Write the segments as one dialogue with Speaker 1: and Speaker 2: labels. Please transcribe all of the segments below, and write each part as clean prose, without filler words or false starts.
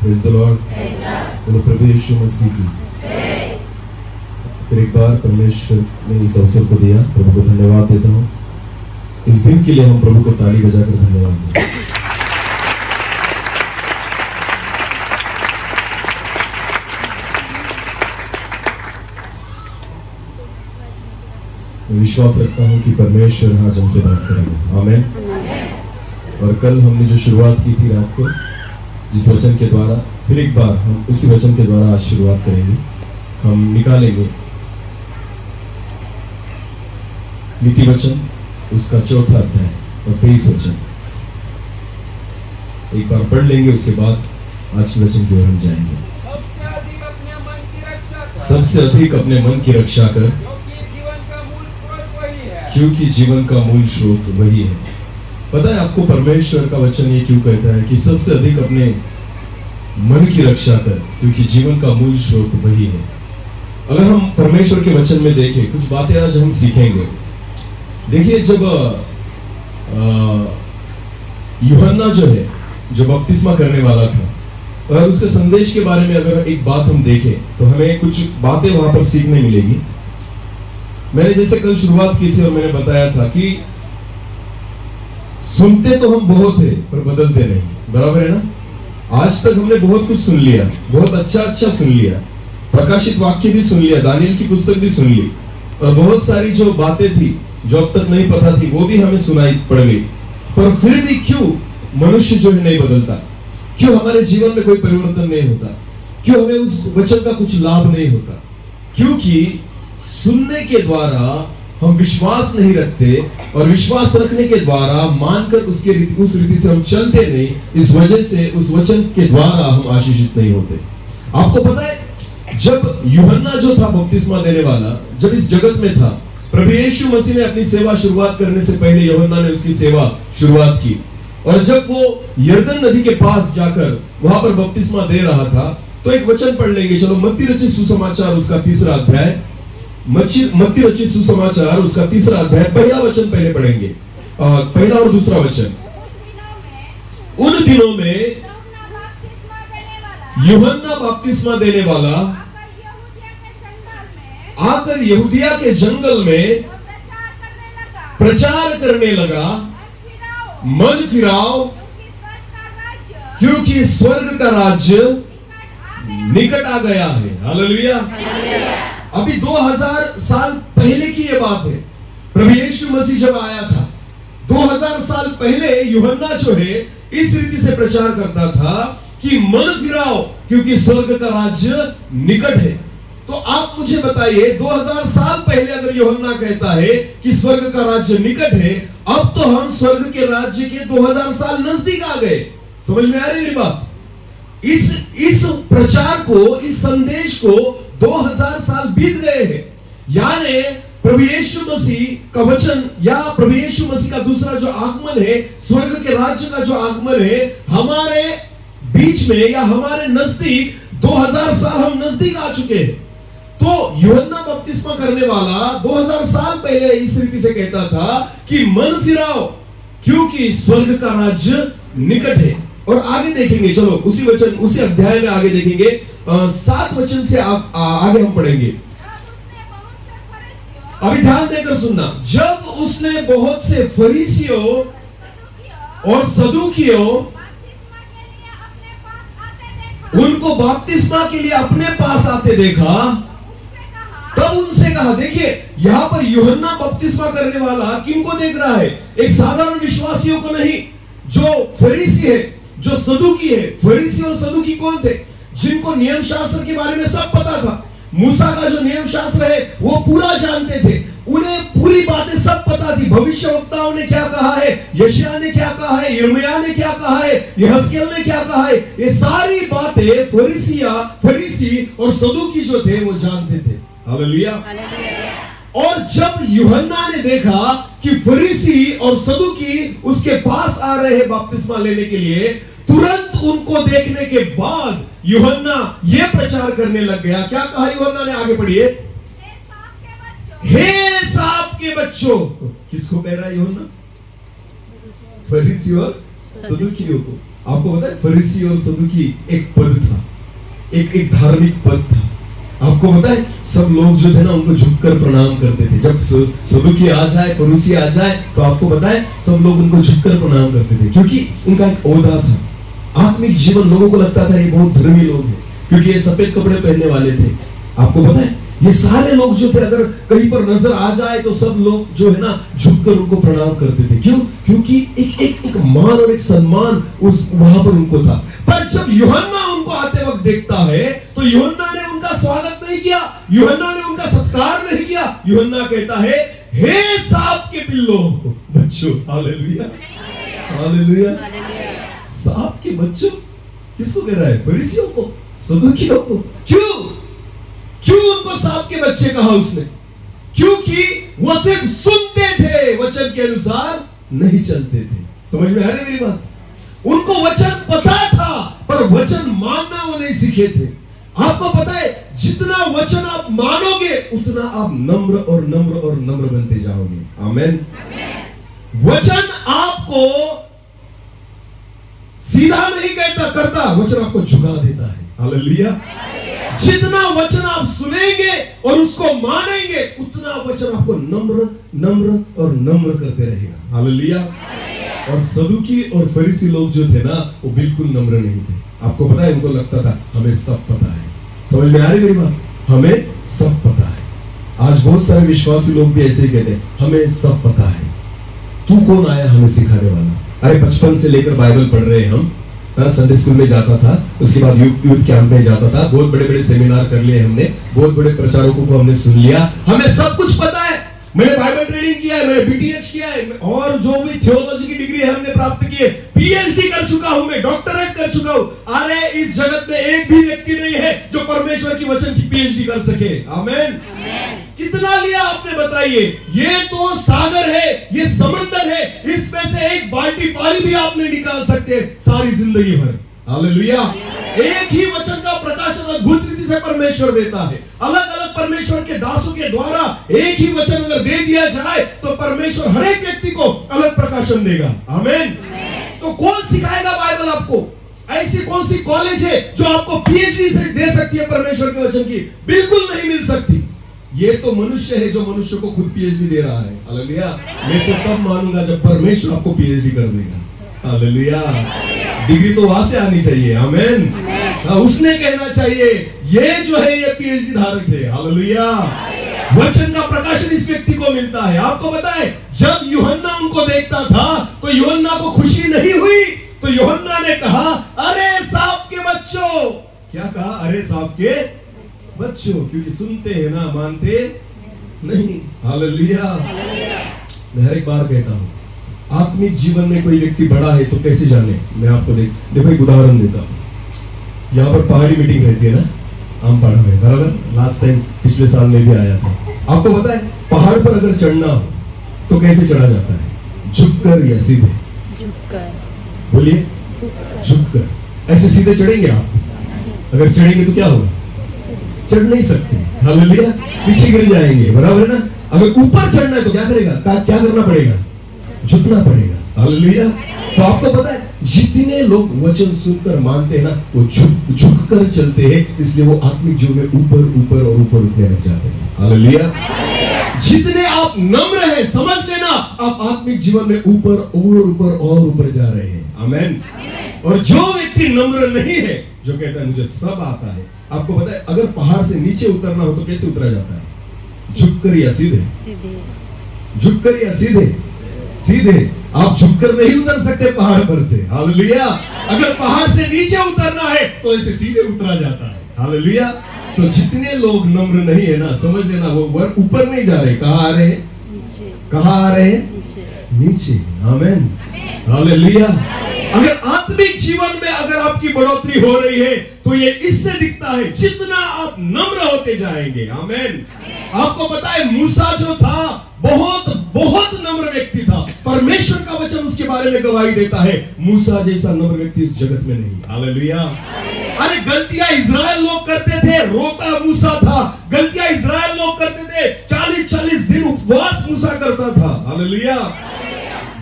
Speaker 1: Praise the Lord. चलो प्रभु यीशु मसीह की फिर एक बार परमेश्वर ने इस अवसर को दिया, प्रभु को धन्यवाद देता हूँ। इस दिन के लिए हम प्रभु को ताली बजाकर धन्यवाद दें। मैं विश्वास रखता हूँ कि परमेश्वर आज हमसे बात करेंगे। आमीन। और कल हमने जो शुरुआत की थी रात को जिस वचन के द्वारा, फिर एक बार हम उसी वचन के द्वारा आज शुरुआत करेंगे। हम निकालेंगे नीति वचन उसका 4था अध्याय और 23 वचन। एक बार पढ़ लेंगे, उसके बाद आज के वचन की ओर हम जाएंगे। सबसे अधिक अपने मन की रक्षा कर, क्योंकि जीवन का मूल स्रोत वही है। पता है आपको परमेश्वर का वचन ये क्यों कहता है कि सबसे अधिक अपने मन की रक्षा कर, क्योंकि जीवन का मूल स्रोत वही है। अगर हम परमेश्वर के वचन में देखें, कुछ बातें आज हम सीखेंगे। देखिए, जब यूहन्ना जो है, जो बपतिस्मा करने वाला था, और उसके संदेश के बारे में अगर एक बात हम देखें तो हमें कुछ बातें वहां पर सीखने मिलेगी। मैंने जैसे कल शुरुआत की थी और मैंने बताया था कि सुनते तो हम बहुत है पर बदलते नहीं, बराबर है ना। आज तक हमने बहुत कुछ सुन लिया, बहुत अच्छा सुन लिया, प्रकाशित वाक्य भी सुन लिया, दानियल की पुस्तक भी सुन ली, और बहुत सारी जो बातें थी जो अब तक नहीं पता थी वो भी हमें सुनाई पड़ गई। पर फिर भी क्यों मनुष्य जो है नहीं बदलता? क्यों हमारे जीवन में कोई परिवर्तन नहीं होता? क्यों हमें उस वचन का कुछ लाभ नहीं होता? क्योंकि सुनने के द्वारा हम विश्वास नहीं रखते, और विश्वास रखने के द्वारा मानकर उस रीति से हम चलते नहीं। इस वजह से उस वचन के द्वारा हम आशीषित नहीं होते। आपको पता है, जब यूहन्ना जो था बपतिस्मा देने वाला, जब इस जगत में था, प्रभु यीशु मसीह ने अपनी सेवा शुरुआत करने से पहले यूहन्ना ने उसकी सेवा शुरुआत की। और जब वो यरदन नदी के पास जाकर वहां पर बपतिस्मा दे रहा था, तो एक वचन पढ़ लेंगे। चलो, मत्ती रचित सुसमाचार उसका 3रा अध्याय, मत्ती रचित सुसमाचार उसका 3रा अध्याय, पहला वचन पहले पढ़ेंगे, पहला और दूसरा वचन। उन दिनों में यूहन्ना बपतिस्मा देने वाला आकर यहूदिया के जंगल में प्रचार करने लगा, मन फिराओ, क्योंकि स्वर्ग का राज्य निकट आ गया है। हालेलुया। अभी 2000 साल पहले की यह बात है। प्रभु यीशु मसीह जब आया था, 2000 साल पहले यूहन्ना जो है इस रीति से प्रचार करता था कि मन फिराओ, क्योंकि स्वर्ग का राज्य निकट है। तो आप मुझे बताइए, 2000 साल पहले अगर यूहन्ना कहता है कि स्वर्ग का राज्य निकट है, अब तो हम स्वर्ग के राज्य के 2000 साल नजदीक आ गए। समझ में आ रही मेरी बात? इस प्रचार को, इस संदेश को 2000 साल बीत गए हैं। यानी प्रभु यीशु मसीह का वचन या प्रभु यीशु मसीह का दूसरा जो आगमन है, स्वर्ग के राज्य का जो आगमन है, हमारे बीच में या हमारे नजदीक 2000 साल हम नजदीक आ चुके हैं। तो यूहन्ना बपतिस्मा करने वाला 2000 साल पहले इस रीति से कहता था कि मन फिराओ, क्योंकि स्वर्ग का राज्य निकट है। और आगे देखेंगे, चलो उसी वचन, उसी अध्याय में आगे देखेंगे, 7 वचन से आगे हम पढ़ेंगे। अभी ध्यान देकर सुनना। जब उसने बहुत से फरीसियों और सदूकियों उनको बपतिस्मा के लिए अपने पास आते देखा, तब उनसे कहा। देखिए, यहां पर यूहन्ना बपतिस्मा करने वाला किनको देख रहा है? एक साधारण विश्वासियों को नहीं, जो फरीसी है, जो सदूकी है। फरीसी और सदूकी कौन थे? जिनको नियम शास्त्र के बारे में सब पता था। मूसा का जो नियम शास्त्र है वो पूरा जानते थे, उन्हें पूरी बातें सब पता थी। भविष्यवक्ताओं ने क्या कहा है, यशायाह ने क्या कहा है, यिर्मयाह ने क्या कहा है, यहजकेल ने क्या कहा है, ये सारी बातें फरीसी और सदूकी जो थे वो जानते थे। हालेलुया। और जब यूहन्ना ने देखा कि फरीसी और सदूकी उसके पास आ रहे हैं बपतिस्मा लेने के लिए, तुरंत उनको देखने के बाद यूहन्ना ये प्रचार करने लग गया। क्या कहा यूहन्ना ने? आगे पढ़िए। हे सांप के बच्चों। किसको कह रहा है यूहन्ना? फरीसी और सदूकियों को। आपको पता है फरीसी और सदुकी एक पद था, एक धार्मिक पद था। आपको पता है सब लोग जो थे ना उनको झुककर प्रणाम करते थे। जब सदुकी आ जाए, फरीसी आ जाए, तो आपको पता है सब लोग उनको झुककर प्रणाम करते थे, क्योंकि उनका एक ओहदा था। आत्मिक जीवन, लोगों को लगता था ये बहुत धर्मी लोग हैं, क्योंकि ये सफेद कपड़े पहनने वाले थे। आपको पता है ये सारे लोग जो थे अगर कहीं पर नजर आ जाए तो सब लोग जो है ना झुककर उनको प्रणाम करते थे। क्यों? क्योंकि एक मान और एक सम्मान उस वहां पर उनको था। पर जब यूहन्ना उनको आते वक्त देखता है तो यूहन्ना ने उनका स्वागत नहीं किया, यूहन्ना ने उनका सत्कार नहीं किया। यूहन्ना कहता है, हे सांप के पिल्लों, बच्चों। Hallelujah, hallelujah. सांप के बच्चों किसको कह रहा है? फरीसियों को, सदूकियों को। क्यों उनको सांप के बच्चे कहा उसने? क्योंकि वो सिर्फ सुनते थे, वचन के अनुसार नहीं चलते थे। समझ में आ रही मेरी बात? उनको वचन पता था पर वचन मानना वो नहीं सीखे थे। आपको पता है जितना वचन आप मानोगे उतना आप नम्र और नम्र और नम्र बनते जाओगे। आमीन। वचन आपको सीधा नहीं करता, वचन आपको झुका देता है। हालेलुया। जितना वचन आप सुनेंगे और उसको मानेंगे उतना वचन आपको नम्र नम्र और नम्र करते रहेगा। हालेलुया। और सदुकी और फरीसी लोग जो थे ना वो बिल्कुल नम्र नहीं थे। आपको पता है उनको लगता था हमें सब पता है। समझ में आ रही मेरी बात? हमें सब पता है। आज बहुत सारे विश्वासी लोग भी ऐसे ही कहते हैं, हमें सब पता है। तू कौन आया हमें सिखाने वाला? अरे बचपन से लेकर बाइबल पढ़ रहे हैं हम, संडे स्कूल में जाता था, उसके बाद यूथ कैंप में जाता था, बहुत बड़े बड़े सेमिनार कर लिए हमने, बहुत बड़े प्रचारकों को हमने सुन लिया, हमें सब कुछ पता है। मैंने बाइबल ट्रेनिंग किया है, मैंने बीटीएच किया है, और जो भी थियोलॉजी की डिग्री है हमने प्राप्त की है, पीएचडी कर चुका हूं, मैं डॉक्टरेट कर चुका हूं। अरे इस जगत में एक भी व्यक्ति नहीं है जो परमेश्वर की वचन की पीएचडी कर सके। आमीन। कितना लिया आपने बताइए? ये तो सागर है, ये समंदर है, इसमें से एक बाल्टी पानी भी आप नहीं निकाल सकते सारी जिंदगी भर। हालेलुया। एक ही वचन का प्रकाशन अद्भुत रीति से परमेश्वर देता है। अलग अलग परमेश्वर के दासों के द्वारा एक ही वचन अगर दे दिया जाए तो परमेश्वर हर एक व्यक्ति को अलग प्रकाशन देगा। आमीन। तो कौन सिखाएगा बाइबल आपको? ऐसी कौन सी कॉलेज है जो आपको पीएचडी से दे सकती है परमेश्वर के वचन की? बिल्कुल नहीं मिल सकती। ये तो मनुष्य है जो मनुष्य को खुद पीएचडी दे रहा है। हालेलुया। मैं तो तब मानूंगा जब परमेश्वर आपको पीएचडी कर देगा। हालेलुया। डिग्री तो वहां से आनी चाहिए। आमीन। उसने कहना चाहिए ये जो है ये पीएचडी धारक है। हालेलुया। वचन का प्रकाशन इस व्यक्ति को मिलता है। आपको पता है जब यूहन्ना उनको देखता था तो यूहन्ना को खुशी नहीं हुई, तो यूहन्ना ने कहा, अरे सांप के बच्चों। क्या कहा? अरे सांप के बच्चों, क्योंकि सुनते हैं ना, मानते नहीं। हालेलुया। मैं हर एक बार कहता हूं आत्मिक जीवन में कोई व्यक्ति बड़ा है तो कैसे जाने? मैं आपको देखो एक उदाहरण देता हूं। यहाँ पर पहाड़ी मीटिंग रहती है ना आमपाड़ा में, बराबर? लास्ट टाइम पिछले साल में भी आया था। आपको पता है पहाड़ पर अगर चढ़ना हो तो कैसे चढ़ा जाता है? झुककर या सीधे? झुककर। बोलिए। झुककर। ऐसे सीधे चढ़ेंगे आप? अगर चढ़ेंगे तो क्या होगा? चढ़ नहीं सकते। हालेलुया। पीछे गिर जाएंगे, बराबर है ना? अगर ऊपर चढ़ना है तो क्या करेगा? क्या करना पड़ेगा? झुकना पड़ेगा। हालेलुया। तो आपको पता है जितने लोग वचन सुनकर मानते हैं ना वो झुक कर चलते हैं, इसलिए वो आत्मिक जीवन में ऊपर ऊपर और ऊपर उठने लग जाते हैं। हालेलुया। जितने आप नम्र हैं समझ लेना आप आत्मिक जीवन में ऊपर और ऊपर और ऊपर जा रहे हैं। आमीन। और जो व्यक्ति नम्र नहीं है, जो कहता है मुझे सब आता है, आपको पता है अगर पहाड़ से नीचे उतरना हो तो कैसे उतरा जाता है? झुककर या सीधे? झुककर या सीधे? सीधे। आप झुककर नहीं उतर सकते पहाड़ पर से। हालेलुया। अगर पहाड़ से नीचे उतरना है तो ऐसे सीधे उतरा जाता है। हालेलुया। तो जितने लोग नम्र नहीं है ना, समझ लेना वो ऊपर नहीं जा रहे। कहां आ रहे हैं? कहां आ रहे हैं? नीचे। आमीन। हालेलुया। अगर आत्मिक जीवन में अगर आपकी बढ़ोतरी हो रही है तो ये इससे दिखता है जितना आप नम्र होते जाएंगे। आमीन। आपको पता है मूसा जो था बहुत बहुत नम्र व्यक्ति था। परमेश्वर का वचन उसके बारे में गवाही देता है मूसा जैसा नम्र व्यक्ति इस जगत में नहीं। हालेलुया। अरे गलतियां इजराइल लोग करते थे, रोता मूसा था। गलतियां इजराइल लोग करते थे, 40-40 दिन उपवास मूसा करता था। हालेलुया।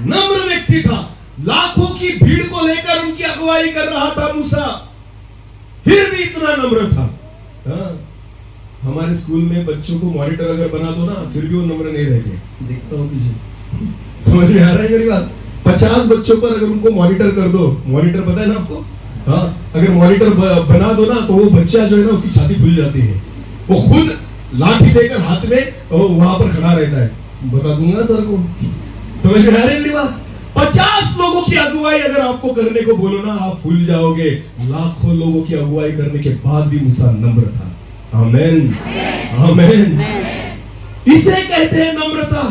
Speaker 1: नम्र व्यक्ति था। लाखों की भीड़ को लेकर उनकी अगुवाई कर रहा था मूसा, फिर भी इतना नम्र था। हाँ, हमारे स्कूल में बच्चों को मॉनिटर अगर बना दो ना, फिर भी वो नम्र नहीं रहते। देखता हूँ तुझे, समझ में आ रहा है मेरी बात? 50 बच्चों पर अगर उनको मॉनिटर कर दो, मॉनिटर पता है ना आपको? हाँ, अगर मॉनिटर बना दो ना, तो वो बच्चा जो है ना, उसकी छाती फूल जाती है, वो खुद लाठी देकर हाथ में वहां पर खड़ा रहता है। बता दूंगा सर को, समझ में आ रही है मेरी बात? 50 लोगों की अगुवाई अगर आपको करने को बोलो ना, आप फूल जाओगे। लाखों लोगों की अगुवाई करने के बाद भी मूसा नम्र था। आमेन, आमेन। इसे कहते हैं नम्रता।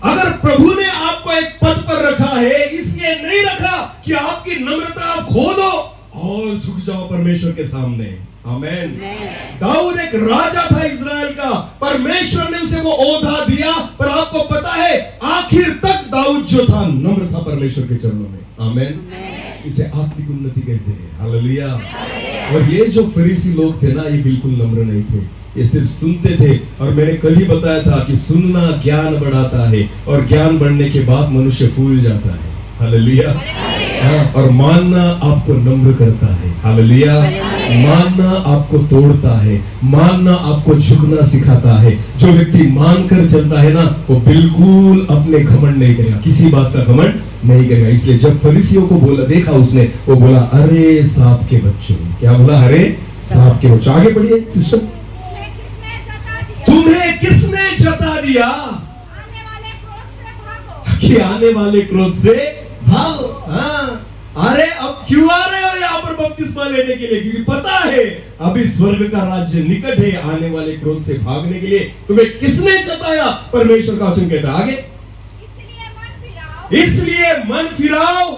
Speaker 1: अगर प्रभु ने आपको एक पद पर रखा है, इसलिए नहीं रखा कि आपकी नम्रता आप खो दो और झुक जाओ परमेश्वर के सामने। आमेन। दाऊद एक राजा था इज़राइल का, परमेश्वर ने उसे वो ओहदा दिया, पर आपको पता है आखिर तक दाऊद जो था नम्र था परमेश्वर के चरणों में। आमेन। इसे आत्मिक उन्नति कहते हैं। हालेलुया। और ये जो फरीसी लोग थे ना, ये बिल्कुल नम्र नहीं थे, ये सिर्फ सुनते थे। और मैंने कल ही बताया था कि सुनना ज्ञान बढ़ाता है, और ज्ञान बढ़ने के बाद मनुष्य फूल जाता है। हालेलुया। और मानना आपको नम्र करता है। हालेलुया। मानना आपको तोड़ता है, मानना आपको झुकना सिखाता है। जो व्यक्ति मानकर चलता है ना, वो बिल्कुल अपने घमंड नहीं करेगा, किसी बात का घमंड नहीं करेगा। इसलिए जब फरीसियों को बोला, देखा उसने, वो बोला, अरे सांप के बच्चों। क्या बोला? अरे सांप के बच्चों। आगे पढ़िए सिस्टर। तुम्हें किसने जता दिया कि आने वाले क्रोध से भागो? हाँ, अरे अब क्यों आ रहे हो यहाँ पर बपतिस्मा लेने के लिए? क्योंकि पता है अभी स्वर्ग का राज्य निकट है, आने वाले क्रोध से भागने के लिए तुम्हें किसने जताया? परमेश्वर का वचन कहता है। आगे, इसलिए मन फिराओ।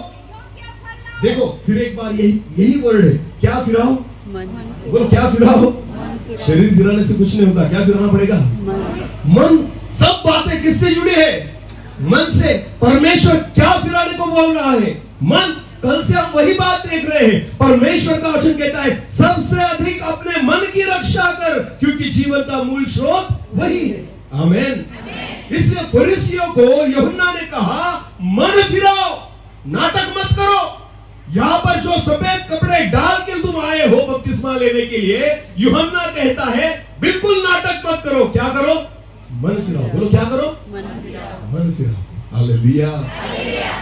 Speaker 1: देखो फिर एक बार यही वर्ड है, क्या फिराओ? बोलो, क्या फिराओ? शरीर फिराने से कुछ नहीं होता, क्या फिराना पड़ेगा? मन। सब बातें किससे जुड़ी है? मन से। परमेश्वर क्या फिराने को बोल रहा है? मन। कल से हम वही बात देख रहे हैं। परमेश्वर का वचन कहता है, सबसे अधिक अपने मन की रक्षा कर, क्योंकि जीवन का मूल स्रोत वही है। आमेन। इसलिए फरीसियों को यूहन्ना ने कहा, मन फिराओ, नाटक मत करो। यहां पर जो सफेद कपड़े डाल के तुम आए हो बपतिस्मा लेने के लिए, यूहन्ना कहता है बिल्कुल नाटक मत करो। क्या करो? मन फिराओ। बोलो, क्या करो? मन फिराओ। हालेलुया।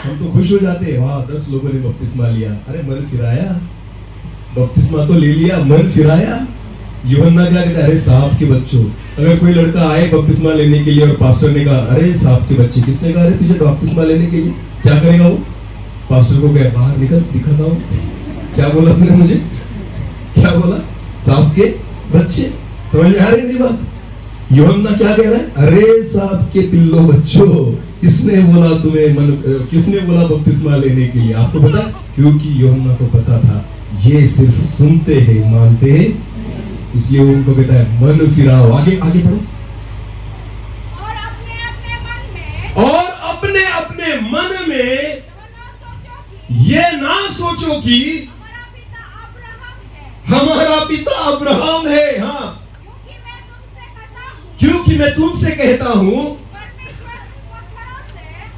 Speaker 1: हम तो खुश हो जाते हैं, वाह 10 लोगों ने बपतिस्मा लिया। अरे मन फिराया, बपतिस्मा तो ले लिया, मन फिराया। यूहन्ना क्या कहता है? अरे सांप के बच्चों। अगर कोई लड़का आए बपतिस्मा लेने के लिए और पास्टर ने कहा, अरे सांप के बच्चे, किसने कहा अरे तुझे बपतिस्मा लेने के लिए? क्या करेगा वो? पास्टर को कहे, बाहर निकल, दिखाता हूं। क्या बोला तुमने मुझे? क्या बोला? सांप के बच्चे। समझ में आ रही मेरी बात? यूहन्ना क्या कह रहा है? अरे सांप के पिल्लो बच्चों, किसने बोला तुम्हें किसने बोला बपतिस्मा लेने के लिए? आपको पता? क्योंकि यूहन्ना को पता था ये सिर्फ सुनते हैं, मानते हैं, इसलिए वो उनको कहता है मन फिराओ। आगे आगे पढ़ो। और अपने अपने मन में ये ना सोचो कि हमारा पिता अब्राहम है। हाँ, क्योंकि मैं तुमसे कहता हूं,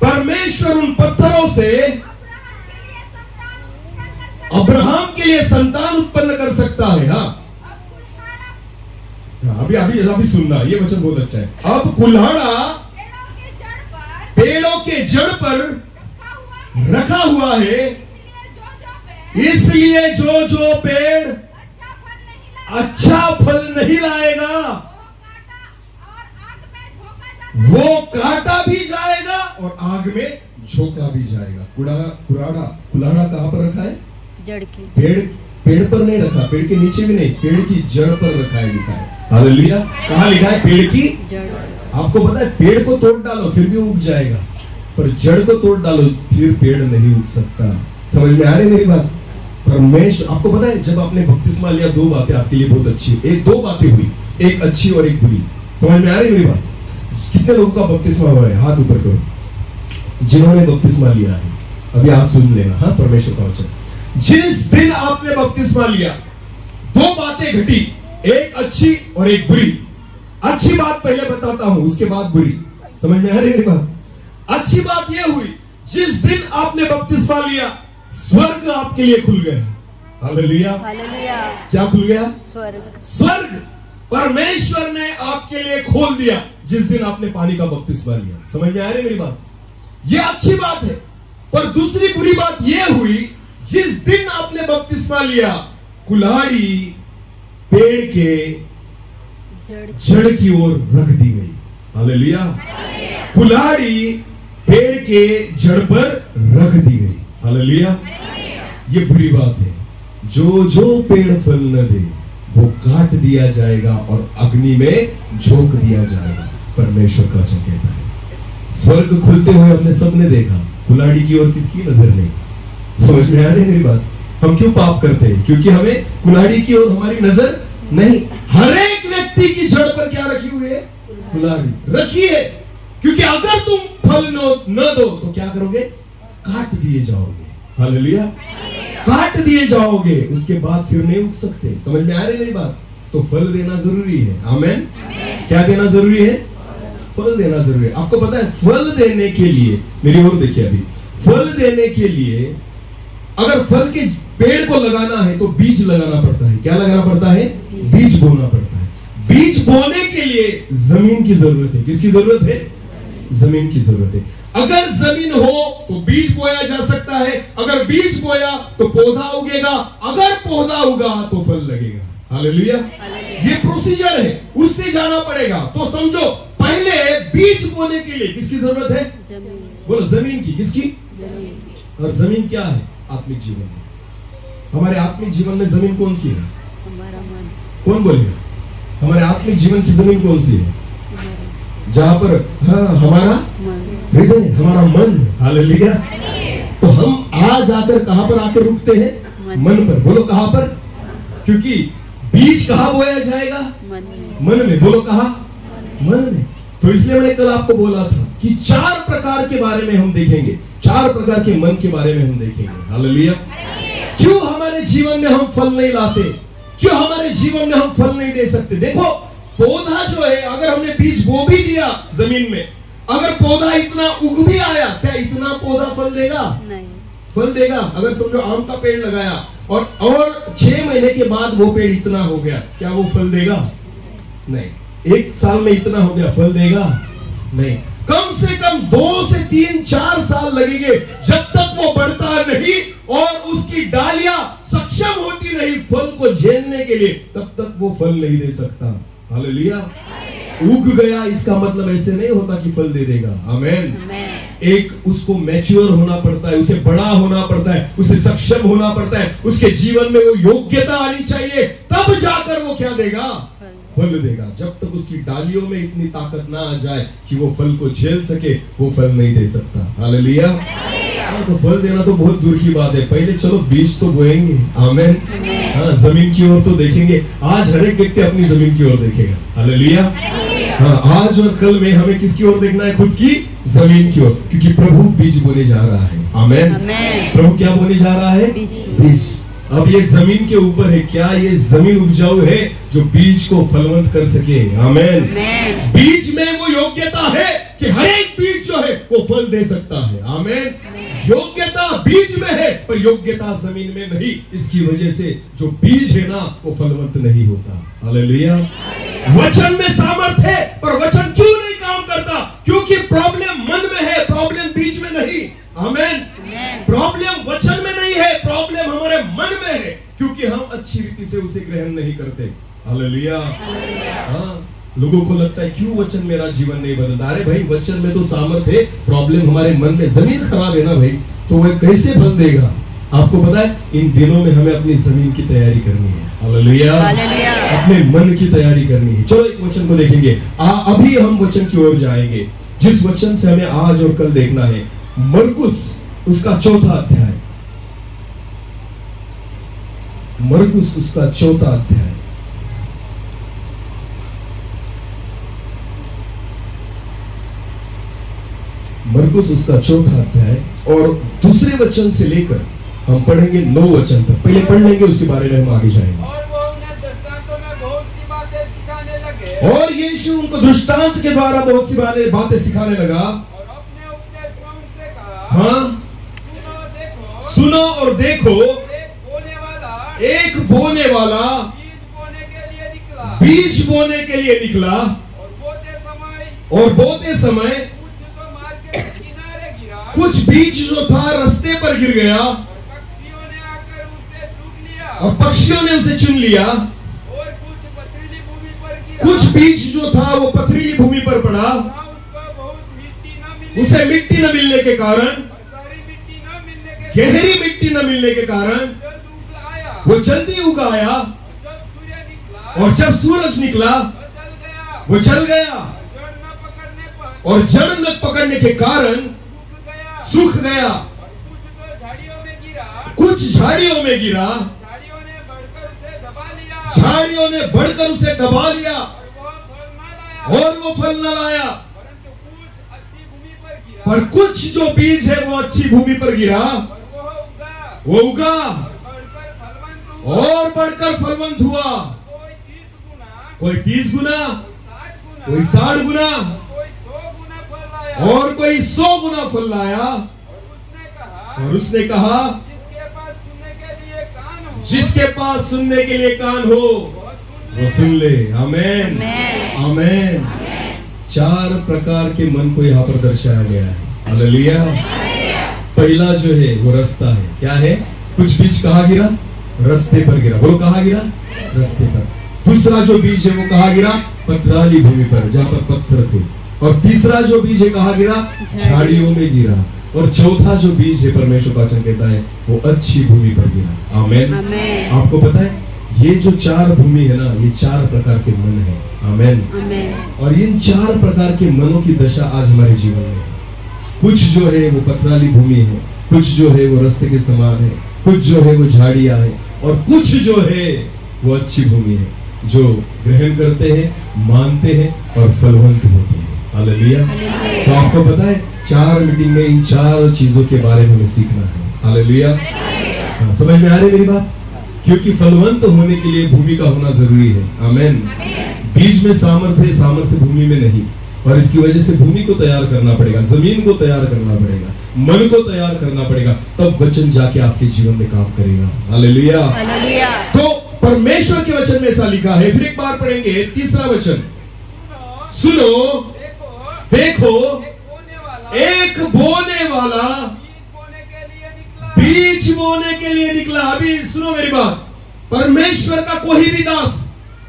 Speaker 1: परमेश्वर उन पत्थरों से अब्राहम के लिए संतान उत्पन्न कर सकता है। हाँ, अभी सुनना, ये वचन बहुत अच्छा है। अब कुल्हाड़ा पेड़ों के जड़ पर रखा हुआ है, इसलिए जो पेड़ अच्छा फल नहीं लाएगा वो काटा भी जाएगा और आग में झोंका भी जाएगा। कुल्हाड़ा कहां पर रखा है? जड़ के। पेड़ पर नहीं रखा, पेड़ के नीचे भी नहीं, पेड़ की जड़ पर रखा है, लिखा है। हालेलुया। कहां लिखा है? पेड़ की जड़। आपको पता है पेड़ को तोड़ डालो फिर भी उग जाएगा, पर जड़ को तोड़ डालो फिर पेड़ नहीं उग सकता। समझ में आ रही मेरी बात? परमेश्वर, आपको पता है जब आपने बपतिस्मा लिया, 2 बातें आपके लिए बहुत अच्छी, 2 बातें हुई, एक अच्छी और एक बुरी। समझ में आ रही मेरी बात? कितने लोगों का बपतिस्मा हुआ है? हाथ ऊपर करो जिन्होंने बपतिस्मा लिया है। अभी आप सुन लेना। हाँ, परमेश्वर का वचन। जिस दिन आपने बपतिस्मा लिया, 2 बातें घटी, एक अच्छी और एक बुरी। अच्छी बात पहले बताता हूं, उसके बाद बुरी। समझ में आ रही मेरी बात? अच्छी बात यह हुई, जिस दिन आपने बपतिस्मा लिया, स्वर्ग आपके लिए खुल गया। Hallelujah,
Speaker 2: hallelujah.
Speaker 1: क्या खुल गया?
Speaker 2: स्वर्ग।
Speaker 1: स्वर्ग परमेश्वर ने आपके लिए खोल दिया जिस दिन आपने पानी का बपतिस्मा लिया। समझ में आ रही मेरी बात? यह अच्छी बात है। पर दूसरी बुरी बात यह हुई, जिस दिन आपने बपतिस्मा लिया, कुल्हाड़ी पेड़ के जड़ की ओर रख दी गई। हालेलुया। कुल्हाड़ी पेड़ के जड़ पर रख दी गई। हालेलुया। ये बुरी बात है। जो जो पेड़ फल न दे वो काट दिया जाएगा और अग्नि में झोंक दिया जाएगा, परमेश्वर का वचन कहता है। स्वर्ग खुलते हुए हमने सबने देखा, कुल्हाड़ी की ओर किसकी नजर नहीं। समझ में आ रही मेरी बात? हम क्यों पाप करते हैं? क्योंकि हमें कुल्हाड़ी की ओर हमारी नजर नहीं। हर एक व्यक्ति की जड़ पर क्या रखी हुई है? कुल्हाड़ी रखी है। क्योंकि अगर तुम फल न दो तो क्या करोगे? काट दिए जाओगे। हालेलुया। काट दिए जाओगे, उसके बाद फिर नहीं उग सकते। समझ में आ रही मेरी बात? तो फल देना जरूरी है। आमेन। क्या देना जरूरी है? फल देना जरूरी है। आपको पता है फल देने के लिए, मेरी ओर देखिए, अभी फल देने के लिए अगर फल के पेड़ को लगाना है तो बीज लगाना पड़ता है। क्या लगाना पड़ता है? बीज बोना पड़ता है। बीज बोने के लिए जमीन की जरूरत है। किसकी जरूरत है? जमीन की जरूरत है। अगर जमीन हो तो बीज बोया जा सकता है। अगर बीज बोया तो पौधा उगेगा। अगर पौधा उगा तो फल लगेगा। हालेलुया। ये प्रोसीजर है, उससे जाना पड़ेगा। तो समझो, पहले बीज बोने के लिए किसकी जरूरत है?
Speaker 2: जमीन।
Speaker 1: बोलो, जमीन की। किसकी?
Speaker 2: जमीन।
Speaker 1: और जमीन क्या है? आत्मिक जीवन में। हमारे आत्मिक जीवन में जमीन कौन सी है?
Speaker 2: हमारा मन।
Speaker 1: कौन बोलेगा? हमारे आत्मिक जीवन की जमीन कौन सी है? जहां पर हमारा हृदय, हमारा मन। हालेलुया। तो हम आज आकर कहां पर आकर रुकते हैं? मन पर। बोलो, कहां पर? क्योंकि बीज कहां बोया जाएगा? मन में। बोलो, कहां? मन में। तो इसलिए मैंने कल आपको बोला था कि 4 प्रकार के बारे में हम देखेंगे। 4 प्रकार के मन के बारे में हम देखेंगे। हालेलुया। क्यों हमारे जीवन में हम फल नहीं लाते? क्यों हमारे जीवन में हम फल नहीं दे सकते? देखो, पौधा जो है, अगर हमने बीज बो भी दिया जमीन में, अगर पौधा इतना उग भी आया, क्या इतना पौधा फल देगा?
Speaker 2: नहीं।
Speaker 1: फल देगा? अगर समझो आम का पेड़ लगाया और 6 महीने के बाद वो पेड़ इतना हो गया, क्या वो फल देगा? नहीं। 1 साल में इतना हो गया, फल देगा? नहीं। कम से कम 2 से 3, 4 साल लगेंगे जब तक वो बढ़ता नहीं और उसकी डालियां सक्षम होती नहीं फल को झेलने के लिए, तब तक वो फल नहीं दे सकता। हालेलुया। उग गया इसका मतलब ऐसे नहीं होता कि फल दे देगा। आमेन। एक उसको मैच्योर होना पड़ता है, उसे बड़ा होना पड़ता है, उसे सक्षम होना पड़ता है, उसके जीवन में वो योग्यता आनी चाहिए, तब जाकर वो क्या देगा? फल देगा। जब तक उसकी डालियों में इतनी ताकत ना आ जाए कि वो फल को झेल सके, वो फल नहीं दे सकता। हालेलुया। तो फल देना तो बहुत दूर की बात है। पहले चलो बीज तो बोएंगे। आमेन। हाँ, जमीन की ओर तो देखेंगे। आज हर एक व्यक्ति अपनी जमीन की ओर देखेगा। हालेलुया। हाँ, आज और कल में हमें किसकी ओर देखना है? खुद की जमीन की ओर। क्योंकि प्रभु बीज बोने जा रहा है। आमेन। प्रभु क्या बोने जा रहा है? बीज। अब ये जमीन के ऊपर है, क्या ये जमीन उपजाऊ है जो बीज को फलवंत कर सके? आमेन। बीज में वो योग्यता है कि हर एक बीज जो है वो फल दे सकता है। आमेन। योग्यता बीज में है पर योग्यता जमीन में नहीं। इसकी वजह से जो बीज है ना वो फलवंत नहीं होता। हालेलुया। वचन में सामर्थ है पर वचन क्यों नहीं काम करता? क्योंकि प्रॉब्लम मन में है, प्रॉब्लम बीज में नहीं। आमेन। प्रॉब्लम वचन में नहीं है, प्रॉब्लम हमारे मन में है, क्योंकि हम अच्छी रीति से उसे ग्रहण नहीं करते। हालेलुया। हाँ, लोगों को लगता है क्यों वचन मेरा जीवन नहीं बदलता? अरे भाई, वचन में तो सामर्थ्य है, प्रॉब्लम हमारे मन में। जमीन खराब है ना भाई, तो वह कैसे फल देगा? आपको पता है, इन दिनों में हमें अपनी जमीन की तैयारी करनी है। हालेलुया। अपने मन की तैयारी करनी है। चलो एक वचन को देखेंगे। अभी हम वचन की ओर जाएंगे जिस वचन से हमें आज और कल देखना है। मरकुस उसका 4था अध्याय। मरकुस उसका 4था अध्याय। मरकुस उसका 4था अध्याय और दूसरे वचन से लेकर हम पढ़ेंगे 9 वचन तक। पहले पढ़ लेंगे, उसके बारे में हम आगे जाएंगे।
Speaker 3: और वो उन्हें दृष्टांतों में बहुत सी बातें सिखाने लगे।
Speaker 1: और यीशु उनको दृष्टांत के द्वारा बहुत सी बातें सिखाने लगा।
Speaker 3: और अपने उपदेश में उनसे कहा,
Speaker 1: हाँ,
Speaker 3: सुनो और देखो,
Speaker 1: सुनो और देखो,
Speaker 3: एक बोने वाला
Speaker 1: एक बोने वाला
Speaker 3: बीज बोने के लिए निकला,
Speaker 1: बीज बोने के लिए निकला,
Speaker 3: और बोते समय
Speaker 1: और बोते समय
Speaker 3: कुछ तो मार्ग के किनारे गिरा,
Speaker 1: कुछ बीज जो था रास्ते पर गिर गया,
Speaker 3: और पक्षियों ने आकर उसे चुग लिया,
Speaker 1: और पक्षियों ने उसे चुन लिया।
Speaker 3: और कुछ पथरीली भूमि पर गिरा,
Speaker 1: कुछ बीज जो था वो पथरीली भूमि पर पड़ा,
Speaker 3: जहाँ उसको बहुत मिट्टी न मिली,
Speaker 1: उसे मिट्टी न मिलने के कारण,
Speaker 3: और गहरी मिट्टी न मिलने के
Speaker 1: गहरी मिट्टी न मिलने के कारण
Speaker 3: जल्द उग आया,
Speaker 1: वो जल्दी उगाया,
Speaker 3: जब सूर्य निकला,
Speaker 1: और जब सूरज निकला
Speaker 3: वो जल गया,
Speaker 1: वो जल गया,
Speaker 3: जड़ न पकड़ने पर
Speaker 1: और जड़ न पकड़ने के कारण
Speaker 3: सूख गया,
Speaker 1: सूख गया।
Speaker 3: और कुछ तो झाड़ियों में गिरा,
Speaker 1: कुछ झाड़ियों में गिरा,
Speaker 3: झाड़ियों ने बढ़कर उसे दबा लिया,
Speaker 1: झाड़ियों ने बढ़कर उसे दबा लिया,
Speaker 3: और वह फल न लाया,
Speaker 1: और वो फल न लाया।
Speaker 3: परंतु कुछ अच्छी भूमि पर गिरा,
Speaker 1: पर कुछ जो बीज है वो अच्छी भूमि पर गिरा,
Speaker 3: और वह उगा,
Speaker 1: वो उगा,
Speaker 3: बढ़कर फलवंत हुआ,
Speaker 1: और बढ़कर फलवंत हुआ।
Speaker 3: कोई 30 गुना,
Speaker 1: कोई 30 गुना,
Speaker 3: 60 गुना,
Speaker 1: कोई 60 गुना,
Speaker 3: कोई 100 गुना फल लाया,
Speaker 1: और कोई 100 गुना फल लाया। और उसने कहा,
Speaker 3: जिसके पास सुनने के लिए कान हो,
Speaker 1: जिसके पास सुनने के लिए कान हो
Speaker 3: वह
Speaker 1: वो सुन ले। आमेन, आमेन। 4 प्रकार के मन को यहाँ पर दर्शाया गया है। हालेलुया। पहला जो है वो रास्ता है। क्या है? कुछ बीज कहाँ गिरा? रास्ते पर गिरा। बोलो कहाँ गिरा? रास्ते पर। दूसरा जो बीज है वो कहाँ गिरा? पथराली भूमि पर, जहाँ पर पत्थर थे। और तीसरा जो बीज है कहाँ गिरा? झाड़ियों में गिरा। और चौथा जो बीज है, परमेश्वर का वचन कहता है, वो अच्छी भूमि पर गिरा। आमेन। आपको पता है ये जो 4 भूमि है ना, ये 4 प्रकार के मन है। आमेन। और इन 4 प्रकार के मनों की दशा आज हमारे जीवन में है। कुछ जो है वो पथराली भूमि है, कुछ जो है वो रास्ते के समान है, कुछ जो है वो झाड़ियां है, और कुछ जो है वो अच्छी भूमि है, जो ग्रहण करते हैं, मानते हैं और फलवंत होते हैं। हालेलुया। तो आपको पता है 4 मीटिंग में इन 4 चीजों के बारे में हमें सीखना है। हालेलुया। समझ में आ रही है मेरी बात? क्योंकि फलवंत होने के लिए भूमि का होना जरूरी है। आमेन। बीज में सामर्थ्य है, सामर्थ्य भूमि में नहीं। और इसकी वजह से भूमि को तैयार करना पड़ेगा, जमीन को तैयार करना पड़ेगा, मन को तैयार करना पड़ेगा, तब वचन जाके आपके जीवन में काम करेगा। हालेलुया। तो परमेश्वर के वचन में ऐसा लिखा है। फिर एक बार पढ़ेंगे, तीसरा वचन। सुनो, देखो, एक बोने वाला बीज बोने के लिए निकला। अभी सुनो मेरी बात। परमेश्वर का कोई भी दास,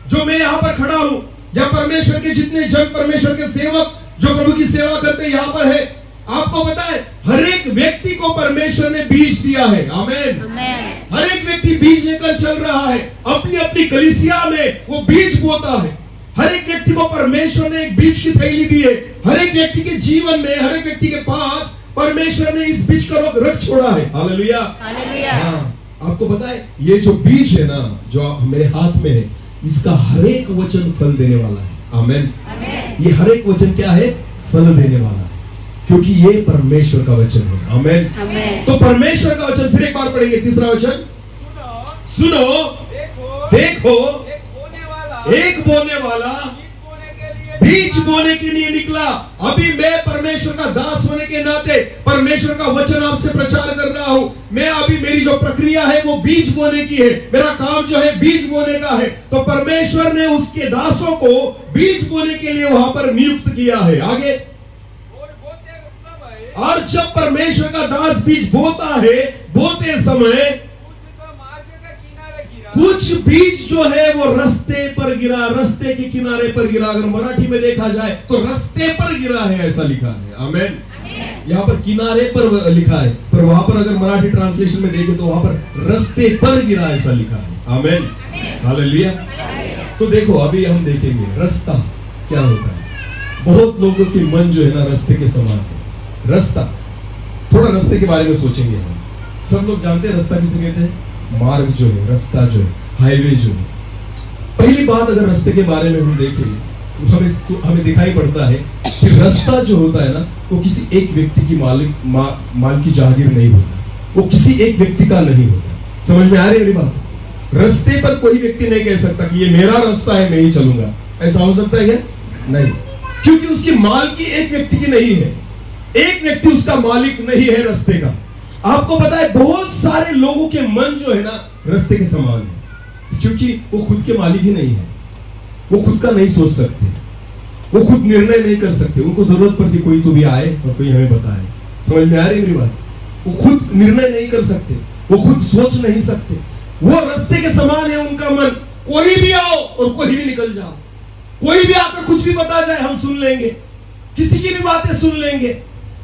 Speaker 1: जो मैं यहाँ पर खड़ा हूं, या परमेश्वर के जितने जन, परमेश्वर के सेवक जो प्रभु की सेवा करते यहाँ पर है, आपको पता है हर एक व्यक्ति को परमेश्वर ने बीज दिया है। आमेन। हर एक व्यक्ति बीज लेकर चल रहा है, अपनी अपनी कलीसिया में वो बीज बोता है। हर एक व्यक्ति को परमेश्वर ने एक बीज की थैली दी है। हर एक व्यक्ति के जीवन में, हर एक व्यक्ति के पास परमेश्वर ने इस बीज का रख छोड़ा है। हालेलुया। हाँ, आपको पता है ये जो बीज है ना, जो मेरे हाथ में है, इसका हर एक वचन फल देने वाला है। आमेन। ये हर एक वचन क्या है? फल देने वाला है, क्योंकि ये परमेश्वर का वचन है। आमेन। तो परमेश्वर का वचन फिर एक बार पढ़ेंगे, तीसरा वचन। सुनो, देखो, एक बोने वाला बीज बोने के लिए निकला। अभी मैं परमेश्वर का दास होने के नाते परमेश्वर का वचन आपसे प्रचार कर रहा हूं। मैं अभी, मेरी जो प्रक्रिया है वो बीज बोने की है। मेरा काम जो है बीज बोने का है। तो परमेश्वर ने उसके दासों को बीज बोने के लिए वहां पर नियुक्त किया है। आगे, और जब परमेश्वर का दास बीज बोता है, बोते समय कुछ बीज जो है वो रास्ते पर गिरा, रास्ते के किनारे पर गिरा। अगर मराठी में देखा जाए तो रास्ते पर गिरा है, ऐसा लिखा है। आमेन। यहाँ पर किनारे पर लिखा है, पर वहां पर अगर मराठी ट्रांसलेशन में देखें तो वहां पर रास्ते पर गिरा ऐसा लिखा है। आमेन। हालेलुया। तो देखो, अभी हम देखेंगे रास्ता क्या होता है। बहुत लोगों के मन जो है ना रास्ते के समान है। रास्ता, थोड़ा रास्ते के बारे में सोचेंगे हम। सब लोग जानते हैं रास्ता किसे कहते हैं? मार्ग जो है, रास्ता जो है, हाईवे जो है। पहली बात, अगर रास्ते के बारे में हम देखें तो हमें दिखाई पड़ता है कि रास्ता जो होता है ना, वो किसी एक व्यक्ति की माल की जागीर नहीं होता, वो किसी एक व्यक्ति का नहीं होता। समझ में आ रही है मेरी बात? रास्ते पर कोई व्यक्ति नहीं कह सकता कि ये मेरा रास्ता है, मैं ही चलूंगा। ऐसा हो सकता है क्या? नहीं, क्योंकि उसकी माल की एक व्यक्ति की नहीं है। एक व्यक्ति उसका मालिक नहीं है रास्ते का। आपको पता है बहुत सारे लोगों के मन जो है ना रास्ते के समान है, क्योंकि वो खुद के मालिक ही नहीं है। वो खुद का नहीं सोच सकते, वो खुद निर्णय नहीं कर सकते। उनको जरूरत पड़ती कोई तो भी आए और कोई हमें बताए। समझ में आ रही मेरी बात? वो खुद निर्णय नहीं कर सकते, वो खुद सोच नहीं सकते। वो रास्ते के समान है उनका मन। कोई भी आओ और कोई भी निकल जाओ, कोई भी आकर कुछ भी बता जाए हम सुन लेंगे, किसी की भी बातें सुन लेंगे,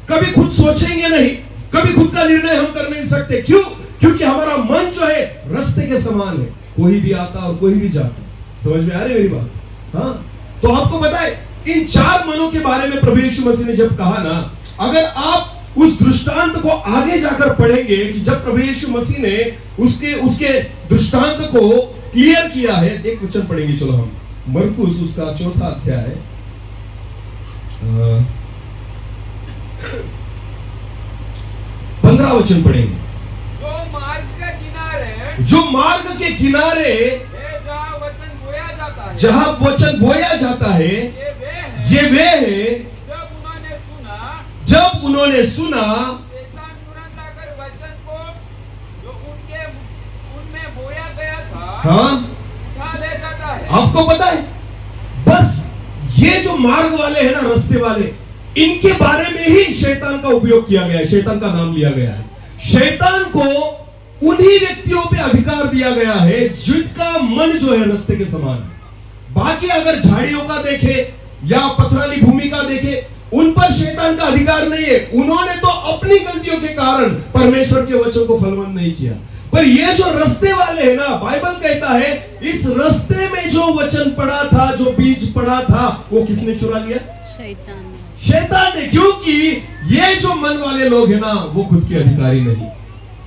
Speaker 1: कभी खुद सोचेंगे नहीं, कभी खुद का निर्णय हम कर नहीं सकते। क्यों? क्योंकि हमारा मन जो है रास्ते के समान है, कोई भी आता और कोई भी जाता। समझ में आ रही मेरी बात? हाँ, तो आपको पता है इन 4 मनों के बारे में प्रभु यीशु मसीह ने जब कहा ना, अगर आप उस दृष्टांत को आगे जाकर पढ़ेंगे कि जब प्रभु यीशु मसीह ने उसके दृष्टांत को क्लियर किया है। एक वचन पढ़ेंगे, चलो हम मरकुस उसका 4था अध्याय 15 वचन पढ़ेंगे। जो मार्ग के किनारे जहां वचन बोया जाता है, ये वे है जब उन्होंने सुना
Speaker 3: शैतान तुरंत आकर वचन को जो उनमें बोया गया था,
Speaker 1: हाँ,
Speaker 3: उठा ले जाता है।
Speaker 1: आपको पता है बस ये जो मार्ग वाले हैं ना, रास्ते वाले, इनके बारे में ही शैतान का उपयोग किया गया है, शैतान का नाम लिया गया है। शैतान को उन्हीं व्यक्तियों पे अधिकार दिया गया है जिनका मन जो है रास्ते के समान है। बाकी अगर झाड़ियों का देखे या पथराली भूमि का देखे, उन पर शैतान का अधिकार नहीं है। उन्होंने तो अपनी गलतियों के कारण परमेश्वर के वचन को फलवंत नहीं किया। पर ये जो रास्ते वाले हैं ना, बाइबल कहता है इस रास्ते में जो वचन पड़ा था, जो बीज पड़ा था, वो किसने चुरा लिया? शैतान ने। क्योंकि ये जो मन वाले लोग हैं ना, वो खुद के अधिकारी नहीं।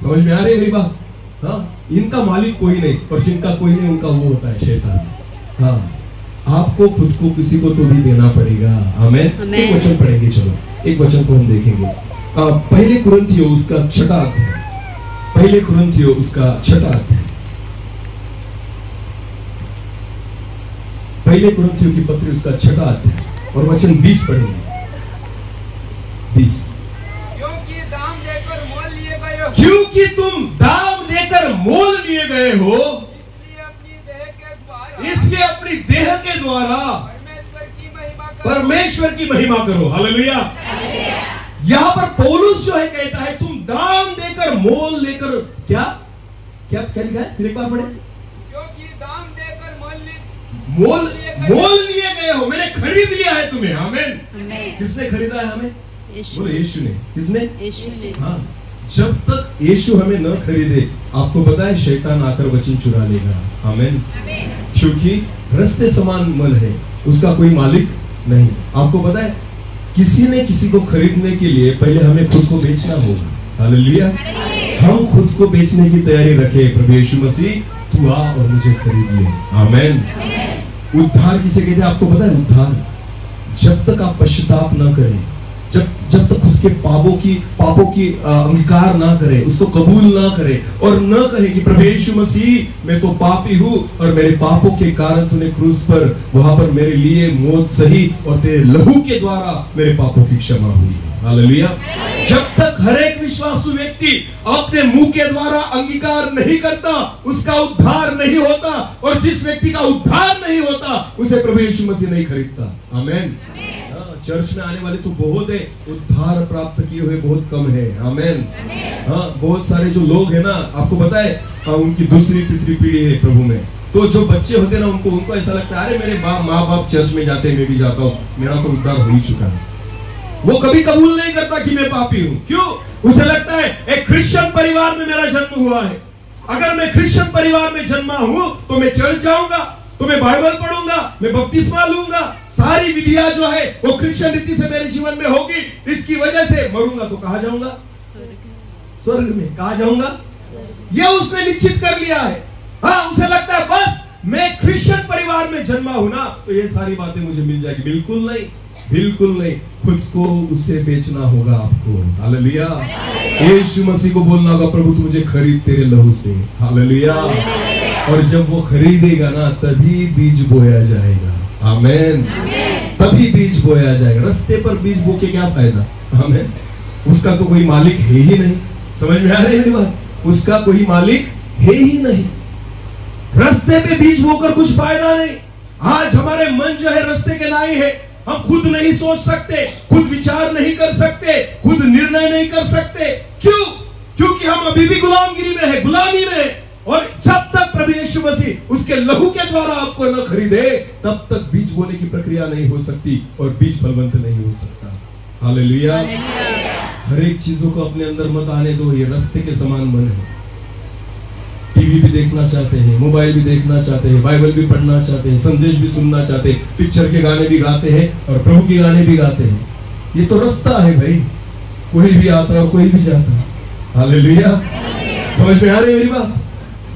Speaker 1: समझ में आ रही है मेरी बात? हाँ, इनका मालिक कोई नहीं, और जिनका कोई नहीं उनका वो होता है शैतान। हाँ, आपको खुद को किसी को तो भी देना पड़ेगा। आमीन। एक वचन पढ़ेंगे, चलो एक वचन को हम देखेंगे। पहले कुरिन्थियों उसका 6वां अध्याय, पहले कुरिन्थियों उसका 6वां अध्याय, पहले कुरिन्थियों की पत्री उसका 6वां अध्याय और वचन 20 पढ़ेंगे। 20
Speaker 3: क्योंकि दाम देकर मोल लिए गए हो,
Speaker 1: क्योंकि तुम दाम देकर मोल लिए गए हो, इसलिए अपनी देह के द्वारा परमेश्वर की महिमा करो। हालेलुया। यहां पर पौलुस जो है कहता है तुम दाम देकर मोल लेकर, क्या क्या क्या लिखा है? फिर एक बार पढ़े।
Speaker 3: क्योंकि दाम देकर
Speaker 1: मोल लिए गए हो, मैंने खरीद लिया है तुम्हें। आमीन। किसने खरीदा है हमें? बोलो यीशु ने। किसने?
Speaker 2: यीशु ने।
Speaker 1: हाँ, जब तक यीशु हमें न खरीदे, आपको पता है शैतान आकर वचन चुरा लेगा। आमीन। क्योंकि रास्ते समान मन है, उसका कोई मालिक नहीं। आपको पता है किसी ने किसी को खरीदने के लिए पहले हमें खुद को बेचना होगा। हालेलुया। हम खुद को बेचने की तैयारी रखें। प्रभु यीशु मसीह तू आ और मुझे खरीद ले। आमीन। उद्धार किसे कहते हैं आपको पता है? उद्धार जब तक आप पश्चाताप न करें, जब तक खुद के पापों की अंगीकार ना करे, उसको कबूल ना करे और न कहे कि प्रभु यीशु मसीह मैं तो पापी हूँ और मेरे पापों के कारण तूने क्रूस पर वहां पर मेरे लिए मौत सही और तेरे लहू के द्वारा मेरे पापों की क्षमा हुई। हालेलुया। जब तक हर एक विश्वासु व्यक्ति अपने मुंह के द्वारा अंगीकार नहीं करता, उसका उद्धार नहीं होता, और जिस व्यक्ति का उद्धार नहीं होता उसे प्रभु यीशु मसीह नहीं खरीदता। आमीन। चर्च में आने वाले तो बहुत है, उद्धार प्राप्त किए हुए बहुत कम है। आमीन। हाँ, बहुत सारे जो लोग हैं ना, आपको पता है उनकी दूसरी तीसरी पीढ़ी है प्रभु में। तो जो बच्चे होते हैं ना, उनको ऐसा लगता है अरे मेरे माँ बाप चर्च में जाते हैं, मैं भी जाता हूँ, मेरा तो उद्धार हो ही चुका है। वो कभी कबूल नहीं करता कि मैं पापी हूँ। क्यों? उसे लगता है एक क्रिश्चियन परिवार में मेरा जन्म हुआ है, अगर मैं क्रिश्चियन परिवार में जन्मा हूँ तो मैं चर्च जाऊंगा, तो मैं बाइबल पढ़ूंगा, मैं बपतिस्मा लूंगा, सारी विधियां जो है वो क्रिश्चियन रीति से मेरे जीवन में होगी। इसकी वजह से मरूंगा तो कहां जाऊंगा? स्वर्ग में। कहां जाऊंगा? यह उसने निश्चित कर लिया है। हाँ, उसे लगता है बस मैं क्रिश्चियन परिवार में जन्मा हूं ना तो ये सारी बातें मुझे मिल जाएगी। बिल्कुल नहीं, बिल्कुल नहीं। खुद को उसे बेचना होगा आपको। हालेलुया। यीशु मसीह को बोलना होगा प्रभु तू मुझे खरीद तेरे लहू से। हालेलुया। और जब वो खरीदेगा ना तभी बीज बोया जाएगा। आमीन। तभी बीज बोया जाएगा। रास्ते पर बीज बो के क्या फायदा? आमीन। उसका तो कोई मालिक है ही नहीं। समझ में आ रही है मेरी बात? उसका कोई मालिक है ही नहीं। रास्ते पे बीज बोकर कुछ फायदा नहीं। आज हमारे मन जो है रास्ते के नाई है। हम खुद नहीं सोच सकते, खुद विचार नहीं कर सकते, खुद निर्णय नहीं कर सकते। क्यों? क्योंकि हम अभी भी गुलामगिरी में है, गुलामी में है। और जब तक प्रभु यीशु मसीह उसके लहू के द्वारा आपको न खरीदे, तब तक बीज बोने की प्रक्रिया नहीं हो सकती और बीज फलवंत नहीं हो सकता। हालेलुया। हर एक चीजों को अपने अंदर मत आने दो। ये रास्ते के समान मन है। टीवी भी देखना चाहते हैं, मोबाइल भी देखना चाहते हैं, बाइबल भी पढ़ना चाहते हैं, संदेश भी सुनना चाहते हैं, पिक्चर के गाने भी गाते हैं और प्रभु के गाने भी गाते हैं। ये तो रास्ता है भाई, कोई भी आता है और कोई भी जाता है। हालेलुया। समझ में आ रही है मेरी बात?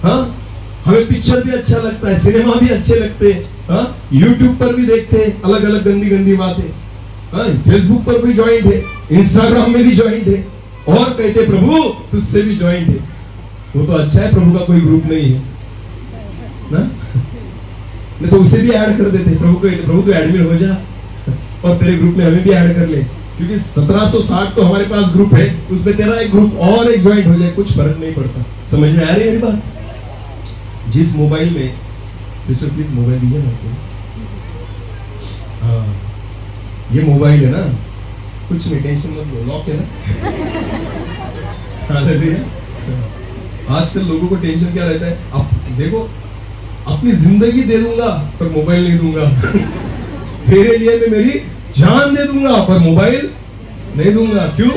Speaker 1: हाँ, हमें पिक्चर भी अच्छा लगता है, सिनेमा भी अच्छे लगते हैं, हाँ, यूट्यूब पर भी देखते हैं अलग अलग गंदी गंदी बातें, हाँ, फेसबुक पर भी ज्वाइंट है, इंस्टाग्राम में भी ज्वाइंट है और कहते प्रभु तुझसे भी ज्वाइंट है। वो तो अच्छा है, प्रभु का कोई ग्रुप नहीं है ना, नहीं तो उसे भी ऐड कर देते। प्रभु को प्रभु तो एडमिन हो जा और तेरे ग्रुप में हमें भी ऐड कर ले, क्योंकि 1760 तो हमारे पास ग्रुप है, उसमें तेरा एक ग्रुप और एक ज्वाइंट हो जाए, कुछ फर्क नहीं पड़ता। समझ में आ रही है मेरी बात? जिस मोबाइल में, सिस्टर प्लीज मोबाइल दीजिए ना। हाँ, ये मोबाइल है ना, कुछ नहीं, टेंशन मत लो, लॉक है ना। आजकल लोगों को टेंशन क्या रहता है? अब देखो, अपनी जिंदगी दे दूंगा पर मोबाइल नहीं दूंगा। तेरे लिए मैं मेरी जान दे दूंगा पर मोबाइल नहीं दूंगा। क्यों?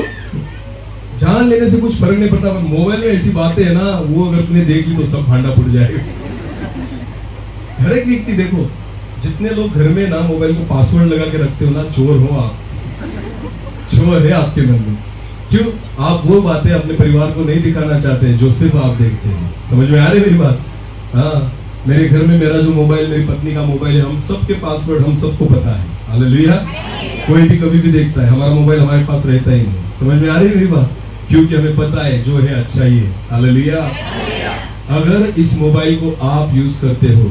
Speaker 1: जान लेने से कुछ फर्क नहीं पड़ता, पर मोबाइल में ऐसी बातें है ना, वो अगर तुमने देख ली तो सब भांडा फूट जाएगा। हर एक व्यक्ति देखो, जितने लोग घर में ना मोबाइल को पासवर्ड लगा के रखते हो ना, चोर हो आप, चोर है आपके मन में। क्यों? आप वो बातें अपने परिवार को नहीं दिखाना चाहते जो सिर्फ आप देखते हैं। समझ में आ रही है मेरी बात? हाँ, मेरे घर में मेरा जो मोबाइल, मेरी पत्नी का मोबाइल है, हम सबके पासवर्ड हम सबको पता है। हालेलुया। कोई भी कभी भी देखता है, हमारा मोबाइल हमारे पास रहता ही नहीं। समझ में आ रही है मेरी बात? क्योंकि हमें पता है जो है अच्छा ही है। हालेलुया। अगर इस मोबाइल को आप यूज करते हो,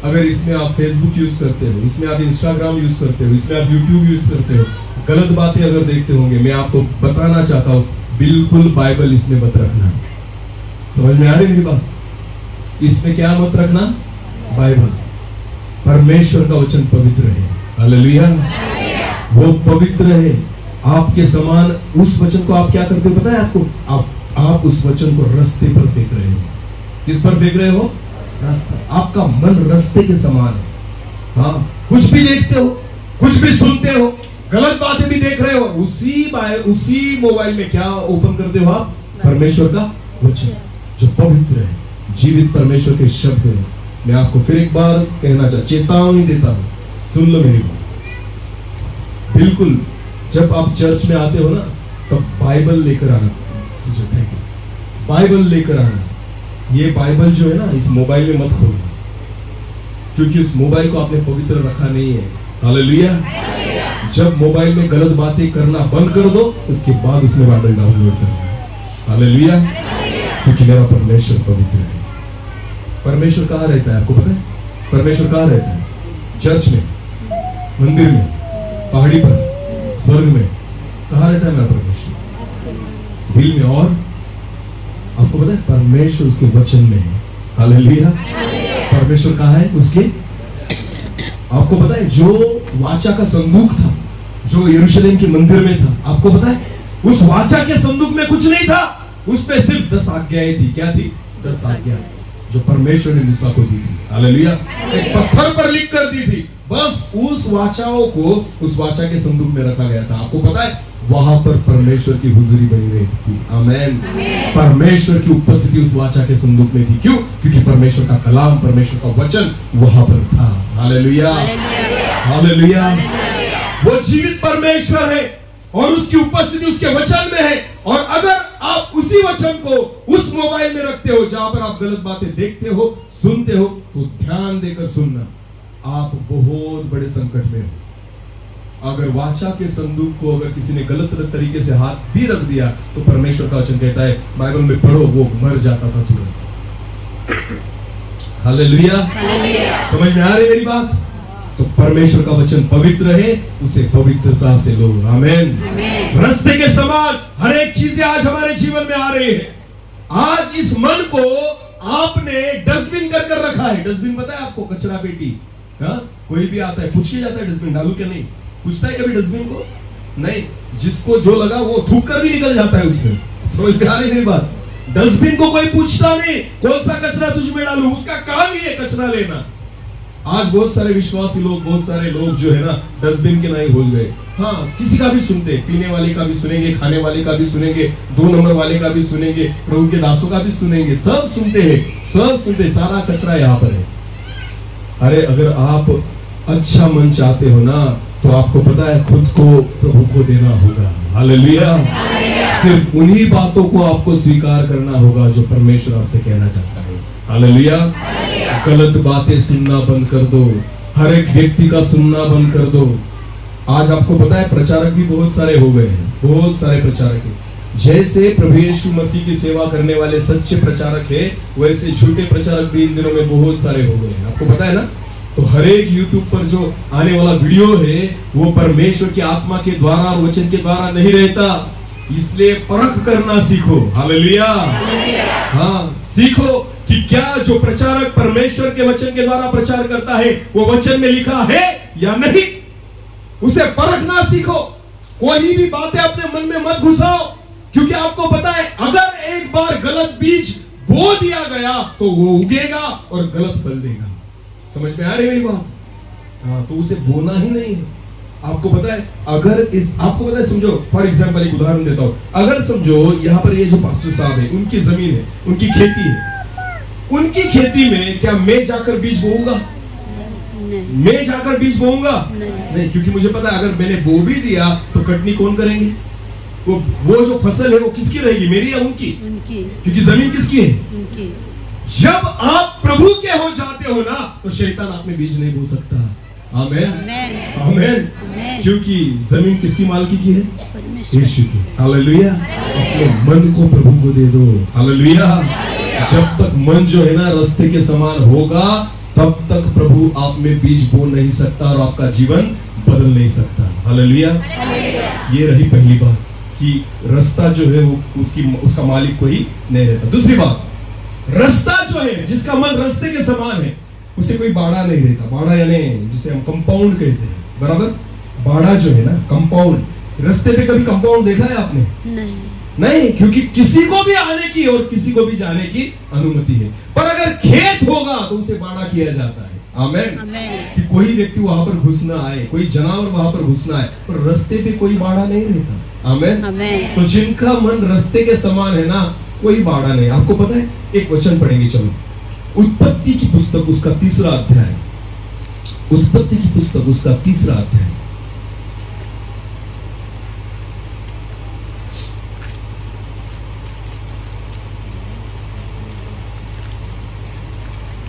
Speaker 1: अगर इसमें आप फेसबुक यूज करते हो, इसमें आप इंस्टाग्राम यूज करते हो, इसमें आप यूट्यूब यूज करते हो, गलत बातें अगर देखते होंगे, मैं आपको बताना चाहता हूँ, बिल्कुल बाइबल इसमें मत रखना। समझ में आ रही मेरी बात? इसमें क्या मत रखना? बाइबल। परमेश्वर का वचन पवित्र है। हालेलुया। वो पवित्र है। आपके समान उस वचन को आप क्या करते हो पता है आपको? आप उस वचन को रास्ते पर फेंक रहे हो। किस पर फेंक रहे हो? रास्ता। आपका मन रास्ते के समान है। हाँ, कुछ भी देखते हो, कुछ भी सुनते हो, गलत बातें भी देख रहे हो, उसी मोबाइल में क्या ओपन करते हो आप? परमेश्वर का वचन जो पवित्र है, जीवित परमेश्वर के शब्द है। मैं आपको फिर एक बार कहना चाहता, चेतावनी देता हूं, सुन लो मेरी बात। बिल्कुल जब आप चर्च में आते हो ना, तब बाइबल लेकर आना। बाइबल लेकर आना। ये बाइबल जो है ना, इस मोबाइल में मत खोलना, क्योंकि उस मोबाइल को आपने पवित्र रखा नहीं है। हालेलुया। जब मोबाइल में गलत बातें करना बंद कर दो, उसके बाद उसमें बाइबल डाउनलोड करना। हालेलुया। क्योंकि मेरा परमेश्वर पवित्र है। परमेश्वर कहाँ रहता है आपको पता है? परमेश्वर कहाँ रहता है? चर्च में, मंदिर में, पहाड़ी पर, स्वर्ग में। कहाँ रहता है मेरा परमेश्वर? दिल में। और आपको पता है परमेश्वर उसके वचन में है। हालेलुया। परमेश्वर कहाँ है? उसके, आपको पता है जो वाचा का संदूक था, जो यरूशलेम के मंदिर में था, आपको पता है उस वाचा के संदूक में कुछ नहीं था, उसमें सिर्फ 10 आज्ञाएं थी। क्या थी? 10 आज्ञा जो परमेश्वर ने मूसा को दी थी। हालेलुया। एक पत्थर पर लिख कर दी थी। बस उस वाचाओं को उस वाचा के संदूक में रखा गया था। आपको पता है वहां पर परमेश्वर की हुजूरी बनी रहती थी। आमेन। परमेश्वर की उपस्थिति उस वाचा के संदूक में थी। क्यों? क्योंकि परमेश्वर का कलाम, परमेश्वर का वचन वहां पर था। हालेलुया। हालेलुया। वो जीवित परमेश्वर है और उसकी उपस्थिति उसके वचन में है। और अगर आप उसी वचन को उस मोबाइल में रखते हो जहां पर आप गलत बातें देखते हो, सुनते हो, तो ध्यान देकर सुनना, आप बहुत बड़े संकट में हो। अगर वाचा के संदूक को अगर किसी ने गलत तरीके से हाथ भी रख दिया, तो परमेश्वर का वचन कहता है, बाइबल में पढ़ो, वो मर जाता था तुरंत। हालेलुया। समझ में आ रही मेरी बात? तो परमेश्वर का वचन पवित्र है, उसे पवित्रता से लो। आमेन। रास्ते के समान हर एक चीजें आज हमारे जीवन में आ रही है। आज इस मन को आपने डस्टबिन कर कर रखा है। डस्टबिन पता है आपको? कचरा पेटी। हाँ, कोई भी आता है पूछ के जाता है डस्टबिन डालू क्या? नहीं पूछता है कभी डस्टबिन को? नहीं, जिसको जो लगा वो थूक कर भी निकल जाता है उसमें। समझ में आ रही मेरी बात? डस्टबिन को कोई पूछता नहीं कौन सा कचरा तुझ में डालू, उसका काम ही है कचरा लेना। आज बहुत सारे विश्वासी लोग, बहुत सारे लोग जो है ना डस्टबिन के नहीं भूल गए। हाँ, किसी का भी सुनते, पीने वाले का भी सुनेंगे, खाने वाले का भी सुनेंगे, 2 नंबर वाले का भी सुनेंगे, प्रभु के दासों का भी सुनेंगे, सब सुनते हैं, सब सुनते, सारा कचरा यहाँ पर है। अरे अगर आप अच्छा मन चाहते हो ना तो आपको पता है खुद को प्रभु को देना होगा। हालेलुया। सिर्फ उन्हीं बातों को आपको स्वीकार करना होगा जो परमेश्वर आपसे कहना चाहता है। हालेलुया। गलत बातें सुनना बंद कर दो, हर एक व्यक्ति का सुनना बंद कर दो। आज आपको पता है प्रचारक भी बहुत सारे हो गए हैं, बहुत सारे प्रचारक हैं। जैसे प्रभु यीशु मसीह की सेवा करने वाले सच्चे प्रचारक है, वैसे झूठे प्रचारक भी इन दिनों में बहुत सारे हो गए हैं। आपको पता है ना? तो हर एक यूट्यूब पर जो आने वाला वीडियो है वो परमेश्वर की आत्मा के द्वारा और वचन के द्वारा नहीं रहता, इसलिए परख करना सीखो। हालेलुया। हाँ, सीखो कि क्या जो प्रचारक परमेश्वर के वचन के द्वारा प्रचार करता है वो वचन में लिखा है या नहीं, उसे परखना सीखो। कोई भी बातें अपने मन में मत घुसाओ, क्योंकि आपको पता है अगर एक बार गलत बीज बो दिया गया तो वो उगेगा और गलत फल देगा। समझ में आ रही मेरी बात? हाँ, तो उसे बोना ही नहीं है। आपको पता है अगर आपको पता है, समझो फॉर एग्जांपल एक उदाहरण देता हूं। अगर समझो यहाँ पर ये जो पास्टर साहब है, उनकी जमीन है, उनकी खेती है, उनकी खेती में क्या मैं जाकर बीज बोऊंगा? मैं जाकर बीज बोऊंगा? नहीं, क्योंकि मुझे पता है अगर मैंने बो भी दिया तो कटनी कौन करेंगे? वो जो फसल है वो किसकी रहेगी, मेरी या उनकी? उनकी। क्योंकि जमीन किसकी है? उनकी। जब आप प्रभु के हो जाते हो ना तो शैतान आप में बीज नहीं बो सकता। आमेन, आमेन। क्योंकि जमीन किसकी मालकी की है? यीशु की। हालेलुया। अपने मन को प्रभु को दे दो। हालेलुया। जब तक मन जो है ना रास्ते के समान होगा तब तक प्रभु आप में बीज बो नहीं सकता और आपका जीवन बदल नहीं सकता। हालेलुया। ये रही पहली बात कि रास्ता जो है वो उसका मालिक कोई नहीं रहता। दूसरी बात, रास्ता जो है जिसका मन रास्ते के समान है उसे कोई बाड़ा नहीं रहता। बाड़ा यानी जिसे हम कंपाउंड कहते हैं, बराबर? बाड़ा जो है ना, कंपाउंड। रास्ते पे कभी कंपाउंड देखा है आपने? नहीं, क्योंकि किसी को भी आने की और किसी को भी जाने की अनुमति है। पर अगर खेत होगा तो उसे बाड़ा किया जाता है। आमेन। कि कोई व्यक्ति वहां पर घुस ना आए, कोई जानवर वहां पर घुस ना आए, पर रास्ते पे कोई बाड़ा नहीं रहता। आमेन। तो जिनका मन रास्ते के समान है ना, कोई बाड़ा नहीं। आपको पता है, एक वचन पढ़ेंगे, चलो। उत्पत्ति की पुस्तक उसका 3रा अध्याय। उत्पत्ति की पुस्तक उसका 3रा अध्याय।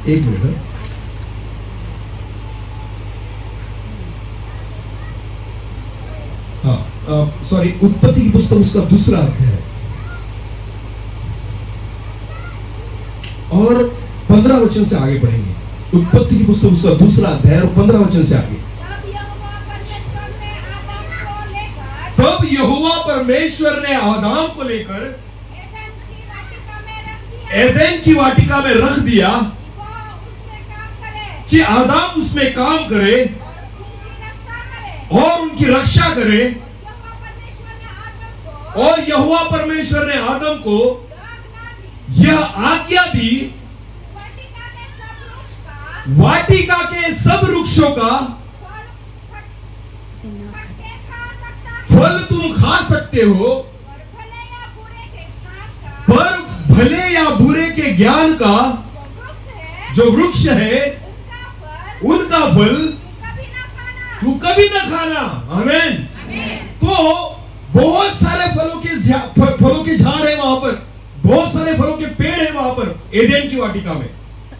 Speaker 1: एक मिनट। हाँ, सॉरी, उत्पत्ति की पुस्तक उसका 2रा अध्याय और 15 वचन से आगे पढ़ेंगे। उत्पत्ति की पुस्तक उसका 2रा अध्याय और 15 वचन से आगे। तब यहोवा परमेश्वर ने आदम को लेकर एदेन की वाटिका में रख दिया कि आदम उसमें काम करे और उनकी रक्षा करे। और यहोवा परमेश्वर ने आदम को यह आज्ञा दी, वाटिका के सब वृक्षों का फल तुम खा सकते हो, पर भले या बुरे के ज्ञान का जो वृक्ष है उनका फल तू कभी ना खाना। आमीन। तो बहुत सारे फलों के झाड़ है वहां पर, बहुत सारे फलों के पेड़ है वहां पर एदेन की वाटिका में,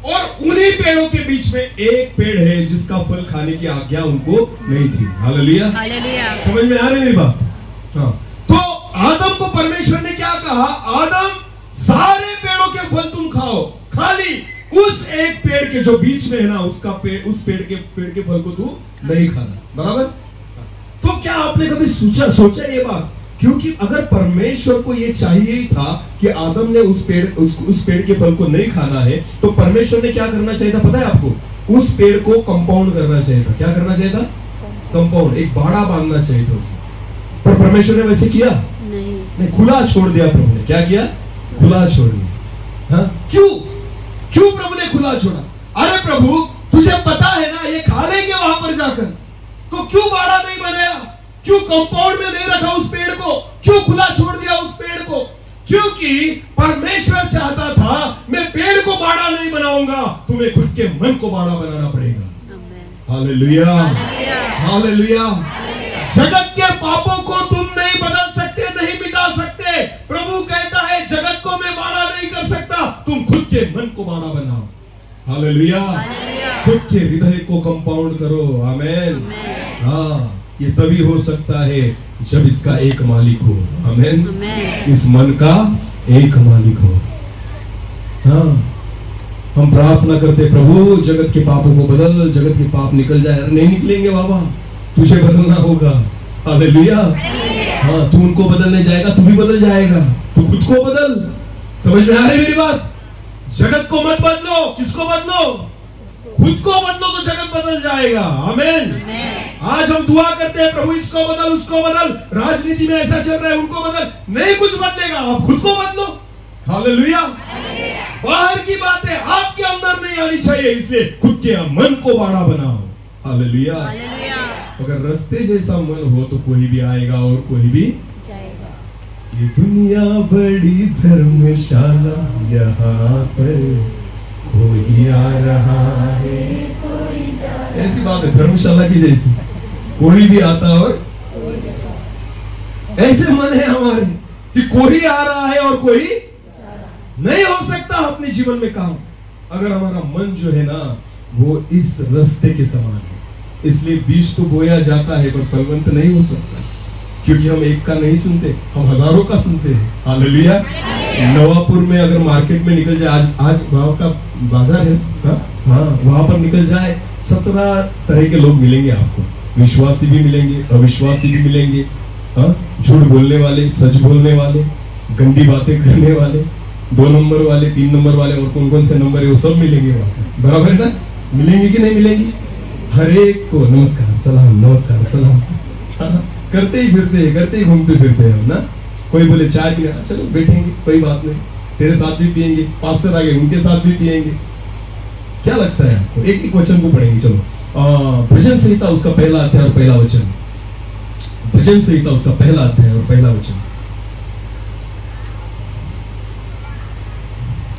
Speaker 1: और उन्हीं पेड़ों के बीच में एक पेड़ है जिसका फल खाने की आज्ञा उनको नहीं थी। हालेलुया। समझ में आ रही मेरी बात? हाँ। तो आदम को परमेश्वर ने क्या कहा? आदम, सारे पेड़ों के फल तुम खाओ, खाली उस एक पेड़ के जो बीच में है ना, उस पेड़ के फल को तू नहीं खाना। बराबर? तो क्या आपने कभी सोचा ये बात? क्योंकि अगर परमेश्वर को ये चाहिए ही था कि आदम ने उस पेड़ के फल को नहीं खाना है, तो परमेश्वर ने क्या करना चाहिए था पता है आपको? उस पेड़ को कंपाउंड करना चाहिए था। क्या करना चाहिए था? कंपाउंड, एक बाड़ा बांधना चाहिए था उसे। पर परमेश्वर ने वैसे किया नहीं, खुला छोड़ दिया। प्रभु ने क्या किया? खुला छोड़ दिया। हाँ? क्यों प्रभु ने खुला छोड़ा? अरे प्रभु, तुझे पता है ना ये खा लेंगे वहां पर जाकर, तो क्यों बाड़ा नहीं बनाया? क्यों कंपाउंड में नहीं रखा उस पेड़ को? क्यों खुला छोड़ दिया उस पेड़ को? क्योंकि परमेश्वर चाहता था मैं पेड़ को बाड़ा नहीं बनाऊंगा, तुम्हें खुद के मन को बाड़ा बनाना पड़ेगा। Hallelujah, hallelujah. जगत के पापों को तुम नहीं बदल सकते, नहीं मिटा सकते। प्रभु कहता है जगत को मैं बाड़ा नहीं कर सकता, तुम खुद के मन को बाड़ा बनाओ। हालेलुया। खुद के हृदय को कंपाउंड करो। आमेन। हाँ, ये तभी हो सकता है जब इसका एक मालिक हो। आमेन। इस मन का एक मालिक हो। हाँ, हम प्रार्थना करते प्रभु जगत के पापों को बदल, जगत के पाप निकल जाए। नहीं निकलेंगे बाबा, तुझे बदलना होगा। हालेलुया। हाँ, तू उनको बदलने जाएगा, तू भी बदल जाएगा। तू खुद को बदल। समझ में आ रही मेरी बात? जगत को मत बदलो। किसको बदलो? खुद को बदलो तो जगत बदल जाएगा। आमीन। आज हम दुआ करते हैं प्रभु इसको बदल, उसको बदल, राजनीति में ऐसा चल रहा है उनको बदल। नहीं कुछ बदलेगा, आप खुद को बदलो। हालेलुया। बाहर की बातें आपके अंदर नहीं आनी चाहिए, इसलिए खुद के मन को बाड़ा बनाओ। हालेलुया। अगर रास्ते जैसा मन हो तो कोई भी आएगा और कोई भी जाएगा। ये दुनिया बड़ी धर्मशाला, यहाँ पर कोई आ रहा है, ऐसी बात है धर्मशाला की जैसी, कोई भी आता और ऐसे मन है हमारे कि कोई आ रहा है और कोई नहीं हो सकता अपने जीवन में काम। अगर हमारा मन जो है ना वो इस रास्ते के समान है, इसलिए बीज तो बोया जाता है पर फलवंत नहीं हो सकता, क्योंकि हम एक का नहीं सुनते, हम हजारों का सुनते हैं। हालेलुया। नवापुर में अगर मार्केट में निकल जाए, आज वहां का बाजार है, हाँ, वहां पर निकल जाए, 17 तरह के लोग मिलेंगे आपको। विश्वासी भी मिलेंगे, अविश्वासी भी मिलेंगे, झूठ बोलने वाले, सच बोलने वाले, गंदी बातें करने वाले, 2 नंबर वाले, 3 नंबर वाले, और कौन कौन से नंबर है वो सब मिलेंगे वहां। बराबर ना? मिलेंगे कि नहीं मिलेंगे? हर एक को नमस्कार सलाम, नमस्कार सलाम करते ही फिरते, करते ही घूमते फिरते हैं हम ना। कोई बोले चाय पिया, चलो बैठेंगे, कोई बात नहीं, तेरे साथ भी पियेंगे, पास्टर आ गए उनके साथ भी पियेंगे। क्या लगता है आपको? एक एक वचन को पढ़ेंगे। चलो, भजन संहिता उसका पहला अध्याय और पहला वचन। भजन संहिता उसका पहला अध्याय और पहला वचन।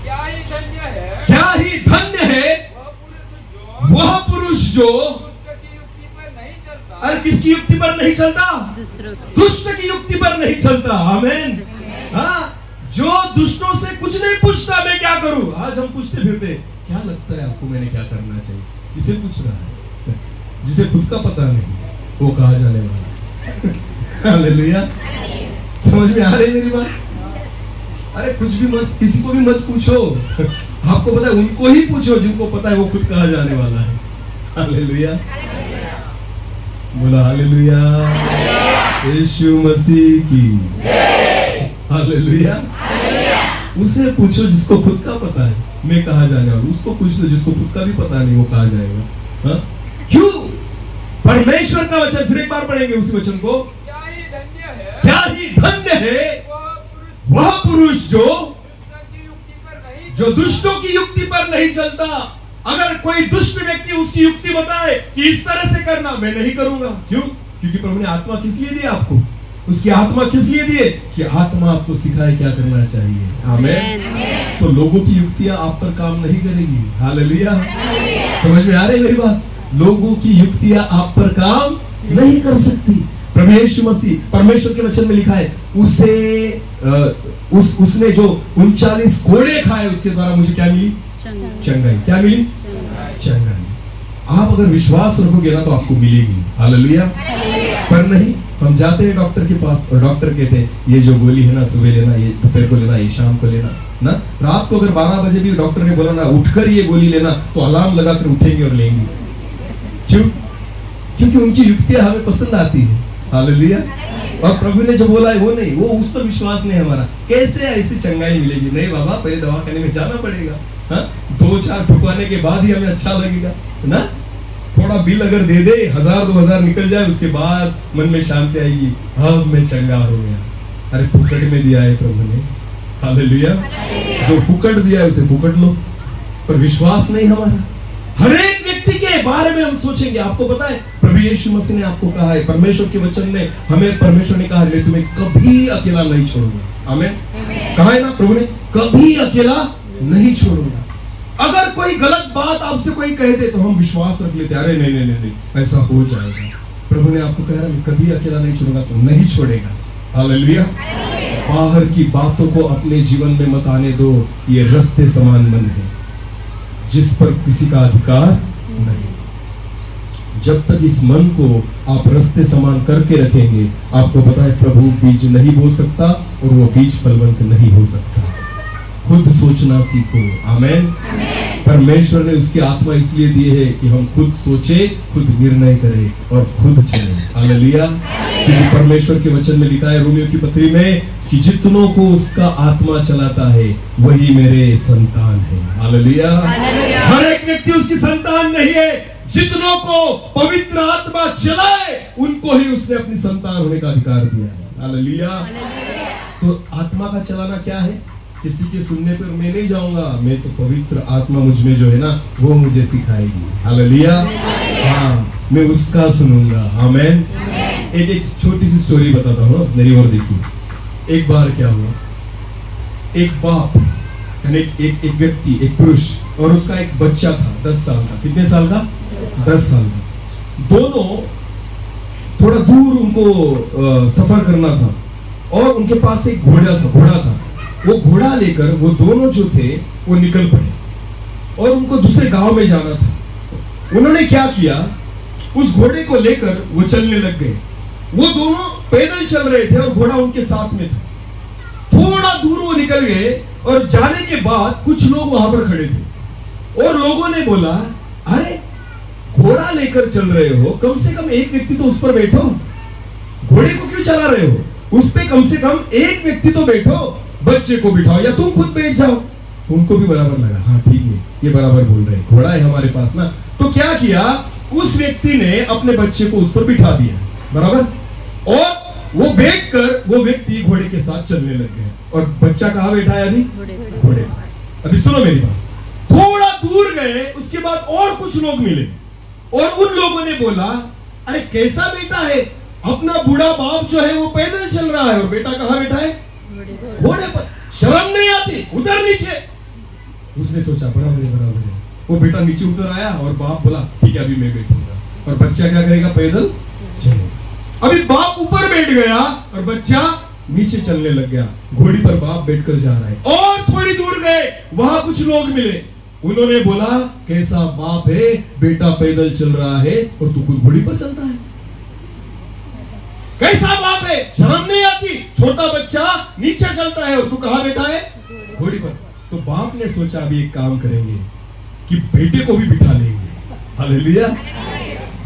Speaker 3: क्या ही धन्य है,
Speaker 1: क्या ही धन्य है वह पुरुष जो
Speaker 3: दुष्ट की युक्ति पर नहीं चलता।
Speaker 1: अरे किसकी युक्ति पर नहीं चलता? दुष्ट की युक्ति पर नहीं चलता। आमीन। हाँ, जो दुष्टों से कुछ नहीं पूछता मैं क्या करूं। आज हम पूछते फिरते, क्या लगता है आपको मैंने क्या करना चाहिए? किसे पूछ रहा है? जिसे खुद का पता नहीं वो कहा जाने वाला। हालेलुया। समझ में आ रही मेरी बात? अरे कुछ भी मत, किसी को भी मत पूछो। आपको पता है उनको ही पूछो जिनको पता है वो खुद कहा जाने वाला है। हालेलुया। बोला हालेलुया। यीशु मसीह की हालेलुया। उसे पूछो जिसको खुद का पता है मैं कहा जाने वाला, उसको पूछ लो जिसको खुद का भी पता नहीं वो कहा जाएगा। हाँ? क्यों? परमेश्वर का वचन फिर एक बार पढ़ेंगे उसी वचन को।
Speaker 3: क्या ही धन्य है,
Speaker 1: क्या ही धन्य है वह पुरुष जो दुष्टों की युक्ति पर नहीं चलता। अगर कोई दुष्ट व्यक्ति उसकी युक्ति बताए कि इस तरह से करना, मैं नहीं करूंगा। क्यों? क्योंकि प्रभु ने आत्मा किस लिए दी आपको? उसकी आत्मा किस लिए दिए? कि आत्मा आपको सिखाए क्या करना चाहिए। आमीन। तो लोगों की युक्तियां आप पर काम नहीं करेगी। हालेलुया। समझ में आ रही मेरी बात? लोगों की युक्तियां आप पर काम नहीं कर सकती। प्रभु यीशु मसीह, परमेश्वर के वचन में लिखा है, उसने जो 39 कोड़े खाए उसके द्वारा मुझे क्या मिली? चंगाई। क्या मिली? चंगाई। आप अगर विश्वास रखोगे ना तो आपको मिलेगी। हालेलुया। पर नहीं, हम जाते हैं डॉक्टर के पास और डॉक्टर कहते हैं ये जो गोली है ना सुबह लेना, ये दोपहर को लेना, ये शाम को लेना ना। रात को अगर 12 बजे भी डॉक्टर ने बोला ना उठकर ये गोली लेना, तो अलार्म लगाकर उठेंगे और लेंगे। क्यों? क्योंकि उनकी युक्तियां हमें पसंद आती है। हालेलुया। और प्रभु ने जो बोला है वो नहीं, वो उस पर विश्वास नहीं हमारा। कैसे ऐसी चंगाई मिलेगी? नहीं बाबा, पहले दवाखाने में जाना पड़ेगा, हाँ 2-4 ठुकवाने के बाद ही हमें अच्छा लगेगा ना। थोड़ा बिल अगर दे दे, 1000-2000 निकल जाए, उसके बाद मन में शांति आएगी, अब मैं चंगा हो गया। अरे फुकट में दिया है प्रभु ने। हालेलुया। जो फुकट दिया है उसे फुकट लो, पर विश्वास नहीं हमारा। हर एक व्यक्ति के बारे में हम सोचेंगे। आपको पता है प्रभु यीशु मसीह ने आपको कहा है, परमेश्वर के वचन में हमें परमेश्वर ने कहा है मैं तुम्हें कभी अकेला नहीं छोड़ूंगा। आमीन। कहा है ना प्रभु ने, कभी अकेला नहीं छोड़ूंगा। अगर कोई गलत बात आपसे कोई कह दे तो हम विश्वास रख लेते, अरे नहीं नहीं नहीं ऐसा हो जाएगा। प्रभु ने आपको कहा मैं कभी अकेला नहीं छोड़ूंगा, तो नहीं छोड़ेगा। हालेलुया। बाहर की बातों को अपने जीवन में मत आने दो, ये रस्ते समान मन है जिस पर किसी का अधिकार नहीं। जब तक इस मन को आप रस्ते समान करके रखेंगे, आपको पता है प्रभु बीज नहीं बो सकता और वो बीज फलवंत नहीं हो सकता। खुद सोचना सीखो। आमेन। परमेश्वर ने उसकी आत्मा इसलिए दी है कि हम खुद सोचे, खुद निर्णय करें और खुद चले। हालेलुया। क्योंकि परमेश्वर के वचन में लिखा है रोमियो की पत्री में कि जितनों को उसका आत्मा चलाता है वही मेरे संतान है। हालेलुया। हर एक व्यक्ति उसकी संतान नहीं है। जितनों को पवित्र आत्मा चलाए उनको ही उसने अपनी संतान होने का अधिकार दिया है। हालेलुया। तो आत्मा का चलाना क्या है? किसी के सुनने पर मैं नहीं जाऊंगा, मैं तो पवित्र आत्मा मुझ में जो है ना वो मुझे सिखाएगी। हालेलुया। हाँ, मैं उसका सुनूंगा। आमेन। एक छोटी सी स्टोरी बताता हूँ, मेरी ओर देखिए। एक बार क्या हुआ, एक बाप यानी एक व्यक्ति, एक पुरुष और उसका एक बच्चा था 10 साल का। कितने साल का? 10 साल का। दोनों थोड़ा दूर उनको सफर करना था और उनके पास एक घोड़ा था। वो घोड़ा लेकर वो दोनों जो थे वो निकल पड़े और उनको दूसरे गांव में जाना था। उन्होंने क्या किया, उस घोड़े को लेकर वो चलने लग गए। वो दोनों पैदल चल रहे थे और घोड़ा उनके साथ में था। थोड़ा दूर वो निकल गए और जाने के बाद कुछ लोग वहां पर खड़े थे और लोगों ने बोला, अरे घोड़ा लेकर चल रहे हो, कम से कम एक व्यक्ति तो उस पर बैठो। घोड़े को क्यों चला रहे हो? उस पे कम से कम एक व्यक्ति तो बैठो। बच्चे को बिठाओ या तुम खुद बैठ जाओ। उनको भी बराबर लगा, हाँ ठीक है, ये बराबर बोल रहे हैं, घोड़ा है हमारे पास ना। तो क्या किया, उस व्यक्ति ने अपने बच्चे को उस पर बिठा दिया, बराबर। और वो बैठकर वो व्यक्ति घोड़े के साथ चलने लग गए। और बच्चा कहाँ बैठा है अभी? घोड़े। अभी सुनो मेरी बात। थोड़ा दूर गए, उसके बाद और कुछ लोग मिले और उन लोगों ने बोला, अरे कैसा बेटा है, अपना बूढ़ा बाप जो है वो पैदल चल रहा है और बेटा कहाँ बैठा है? घोड़े पर। शर्म नहीं आती? उतर नीचे। उसने सोचा बराबर है। वो बेटा नीचे उतर आया और बाप बोला ठीक है अभी मैं बैठूंगा। और बच्चा क्या करेगा? पैदल चलेगा। अभी बाप ऊपर बैठ गया और बच्चा नीचे चलने लग गया। घोड़ी पर बाप बैठकर जा रहा है। और थोड़ी दूर गए, वहां कुछ लोग मिले। उन्होंने बोला कैसा बाप है, बेटा पैदल चल रहा है और तू खुद घोड़ी पर चलता है। कैसा बाप है, शर्म नहीं आती? छोटा बच्चा नीचे चलता है और तू कहां बैठा है? घोड़ी पर। तो बाप ने सोचा अभी एक काम करेंगे कि बेटे को भी बिठा लेंगे। हालेलुया।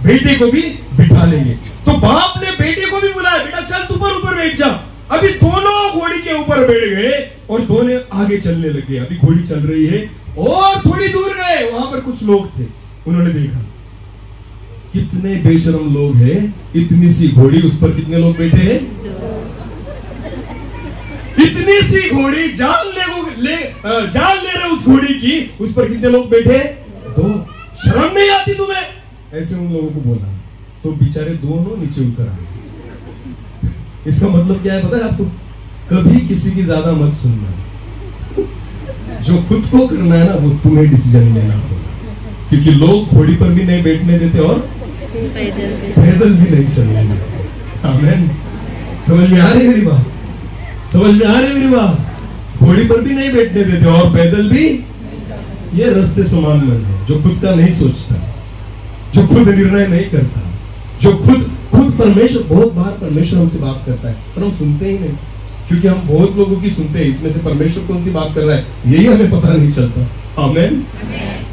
Speaker 1: बेटे को भी बिठा लेंगे। तो बाप ने बेटे को भी बुलाया, बेटा चल तू पर ऊपर बैठ जा। अभी दोनों घोड़ी के ऊपर बैठ गए और दोनों आगे चलने लगे। अभी घोड़ी चल रही है और थोड़ी दूर गए, वहां पर कुछ लोग थे। उन्होंने देखा कितने बेशरम लोग हैं, इतनी सी घोड़ी, उस पर कितने लोग बैठे हैं? इतनी सी घोड़ी, जान ले रहे उस घोड़ी की, उस पर कितने लोग बैठे? 2। शर्म नहीं आती तुम्हें? ऐसे उन लोगों को बोला। तो बेचारे दोनों नीचे उतर आए। इसका मतलब क्या है पता है आपको? कभी किसी की ज्यादा मत सुनना। जो खुद को करना है ना वो तुम्हें डिसीजन लेना होगा। क्योंकि लोग घोड़ी पर भी नहीं बैठने देते और पैदल भी नहीं चलने देते। आमीन। समझ में आ रही मेरी बात? समझ में आ रही मेरी बात? घोड़ी पर भी नहीं बैठने देते और पैदल भी। ये रास्ते समान मन है जो खुद का नहीं सोचता, जो खुद निर्णय नहीं करता, जो खुद परमेश्वर बहुत बार परमेश्वर हमसे बात करता है पर हम सुनते ही नहीं, क्योंकि हम बहुत लोगों की सुनते हैं, इसमें से परमेश्वर कौन सी बात कर रहा है यही हमें पता नहीं चलता। आमेन,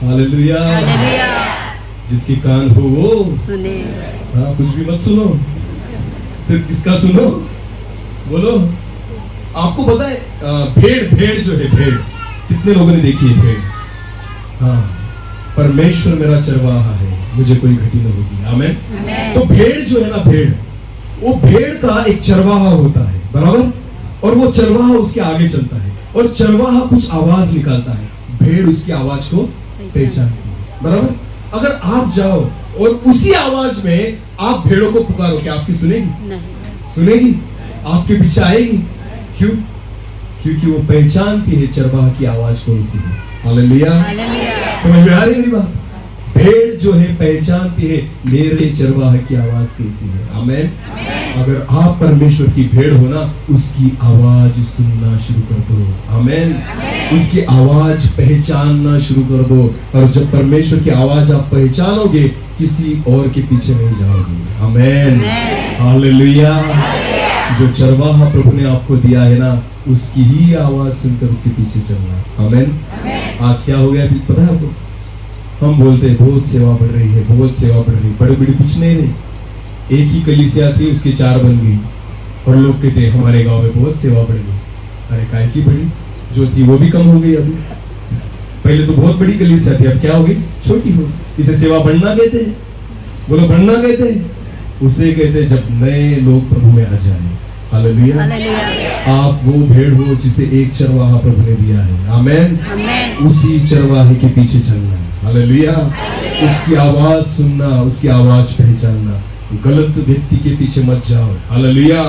Speaker 1: हालेलुया। जिसके कान हो वो
Speaker 2: सुने।
Speaker 1: हाँ, कुछ भी मत सुनो, सिर्फ किसका सुनो, बोलो। आपको पता है भेड़ जो है, भेड़ कितने लोगों ने देखी है भेड़? हाँ, परमेश्वर मेरा चरवाहा है, मुझे कोई घटी न होगी। आमेन। तो भेड़ जो है ना, भेड़, वो भेड़ का एक चरवाहा होता है, बराबर, और वो चरवाहा उसके आगे चलता है और चरवाहा कुछ आवाज निकालता है, भेड़ उसकी आवाज को पहचानती है, बराबर। अगर आप जाओ और उसी आवाज में आप भेड़ों को पुकारो, क्या आपकी सुनेगी?
Speaker 2: नहीं।
Speaker 1: सुनेगी? आपके पीछे आएगी? क्यों? क्योंकि वो पहचानती है चरवाहा की आवाज कौन सी है। हालेलुया। समझ में आ रही मेरी बात? भेड़ जो है पहचानती है मेरे चरवाहा की आवाज कैसी है। आमेन। अगर आप परमेश्वर की भेड़ हो ना, उसकी आवाज सुनना शुरू कर दो। आमेन। उसकी आवाज पहचानना शुरू कर दो, और जब परमेश्वर की आवाज आप पहचानोगे किसी और के पीछे नहीं जाओगे। आमेन, हालेलुया। जो चरवाहा प्रभु ने आपको दिया है ना, उसकी ही आवाज सुनकर उसके पीछे चलना। आमेन। आज क्या हो गया पता है आपको? हम बोलते हैं बहुत सेवा बढ़ रही है, बहुत सेवा बढ़ रही है, बड़े बड़ी कुछ नहीं रही। एक ही कलीसिया थी, उसके 4 बन गई, और लोग कहते हमारे गांव में बहुत सेवा बढ़ गई। अरे काय की बड़ी, जो थी वो भी कम हो गई। अभी पहले तो बहुत बड़ी कलीसिया थी, अब क्या हो गई? छोटी हो गई। इसे सेवा बढ़ना कहते हैं। बोलो, बढ़ना कहते हैं। उसे कहते हैं जब नए लोग प्रभु में आ जाए। हालेलुया। आप वो भेड़ हो जिसे एक चरवाहा प्रभु ने दिया है। आमेन। उसी चरवाहे के पीछे चलना है। हालेलुया। उसकी आवाज सुनना, उसकी आवाज पहचानना, गलत व्यक्ति के पीछे मत जाओ। हालेलुया।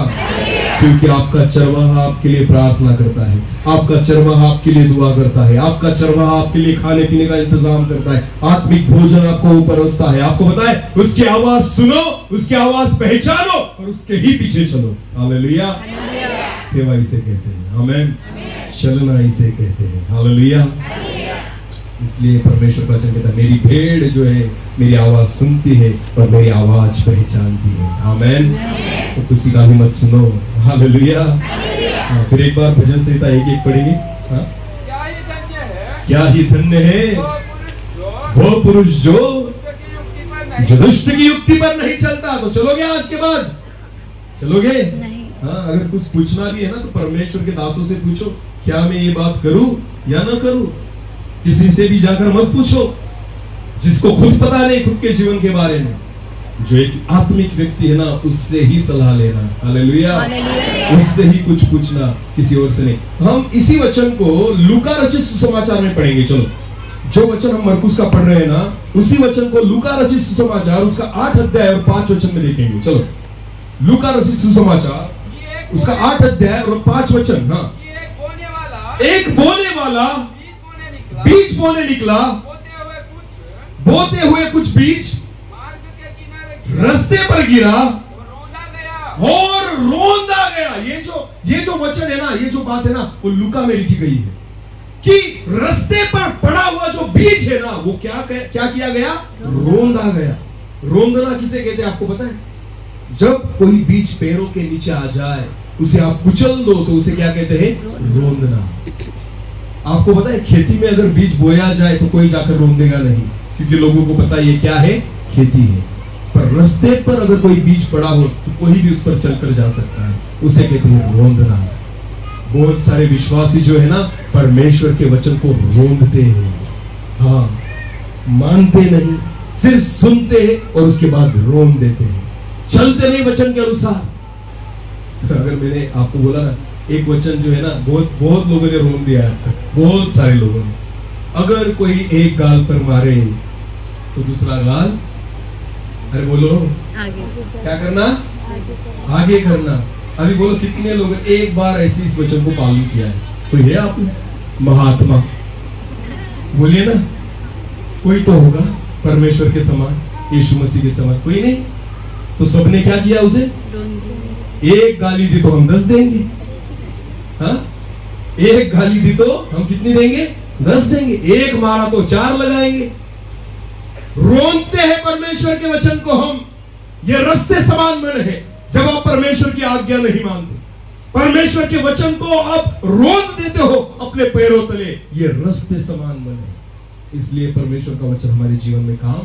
Speaker 1: क्योंकि आपका चरवाहा आपके लिए प्रार्थना करता है, आपका चरवाहा आपके लिए दुआ करता है, आपका चरवाहा आपके लिए खाने पीने का इंतजाम करता है, आत्मिक भोजन आपको परोसता है। आपको पता है, उसकी आवाज सुनो, उसकी आवाज पहचानो और उसके ही पीछे चलो। हालेलुया। सेवा इसे कहते हैं। आमेन। चलना इसे कहते हैं। हालेलुया। इसलिए परमेश्वर का वचन कहता है मेरी भेड़ जो है मेरी आवाज सुनती है और मेरी आवाज पहचानती है। आमेन। तो किसी का भी मत सुनो। हालेलुया। फिर एक बार भजन संहिता 1:1 पढ़ेंगे। क्या ही धन्य है वो पुरुष जो दुष्ट की युक्ति पर नहीं चलता। तो चलोगे आज के बाद? चलोगे? हाँ, अगर कुछ पूछना भी है ना तो परमेश्वर के दासों से पूछो, क्या मैं ये बात करूं या ना करूं। किसी से भी जाकर मत पूछो जिसको खुद पता नहीं खुद के जीवन के बारे में। जो एक आत्मिक व्यक्ति है ना, उससे ही सलाह लेना। हालेलुया। उससे ही कुछ पूछना, किसी और से नहीं। हम इसी वचन को लूका रचित सुसमाचार में पढ़ेंगे। चलो, जो वचन हम मरकुस का पढ़ रहे हैं ना, उसी वचन को लूका रचित सुसमाचार उसका 8 अध्याय और 5 वचन में देखेंगे। चलो, लूका रचित सुसमाचार उसका 8 अध्याय और 5 वचन। हाँ, एक बोने वाला बीज बोने निकला, बोते हुए कुछ बीज रास्ते पर गिरा और रोंदा गया। ये जो वचन है ना, ये जो बात है ना, वो लूका में लिखी गई है कि रास्ते पर पड़ा हुआ जो बीज है ना, वो क्या किया गया? रोंदा गया। रोंदना किसे कहते हैं आपको पता है? जब कोई बीज पैरों के नीचे आ जाए, उसे आप कुचल दो तो उसे क्या कहते हैं? रोंदना। आपको पता है, खेती में अगर बीज बोया जाए तो कोई जाकर रोंदेगा नहीं, क्योंकि लोगों को पता है ये क्या है? खेती है। पर रास्ते पर अगर कोई बीज पड़ा हो तो कोई भी उस पर चलकर जा सकता है, उसे कहते हैं रोंदना। बहुत सारे विश्वासी जो है ना, परमेश्वर के वचन को रोंदते हैं। हाँ, मानते नहीं, सिर्फ सुनते हैं और उसके बाद रोन देते हैं, चलते नहीं वचन के अनुसार। अगर मैंने आपको बोला ना, एक वचन जो है ना, बहुत लोगों ने रोन दिया है, बहुत सारे लोगों ने। अगर कोई एक गाल पर मारे तो दूसरा गाल, अरे बोलो
Speaker 2: आगे
Speaker 1: क्या करना? आगे करना। अभी बोलो कितने लोग एक बार ऐसे इस वचन को पालन किया है? कोई है आप में? महात्मा बोलिए ना, कोई तो होगा परमेश्वर के समान, यीशु मसीह के समान। कोई नहीं तो सबने क्या किया? उसे एक गाली दी तो हम 10 देंगे। हाँ, एक गाली दी तो हम कितनी देंगे? 10 देंगे। एक मारा तो 4 लगाएंगे। रोनते हैं परमेश्वर के वचन को हम, ये रस्ते समान मन है। जब आप परमेश्वर की आज्ञा नहीं मानते, परमेश्वर के वचन को आप रोक देते हो अपने पैरों तले, ये रस्ते समान मन है। इसलिए परमेश्वर का वचन हमारे जीवन में काम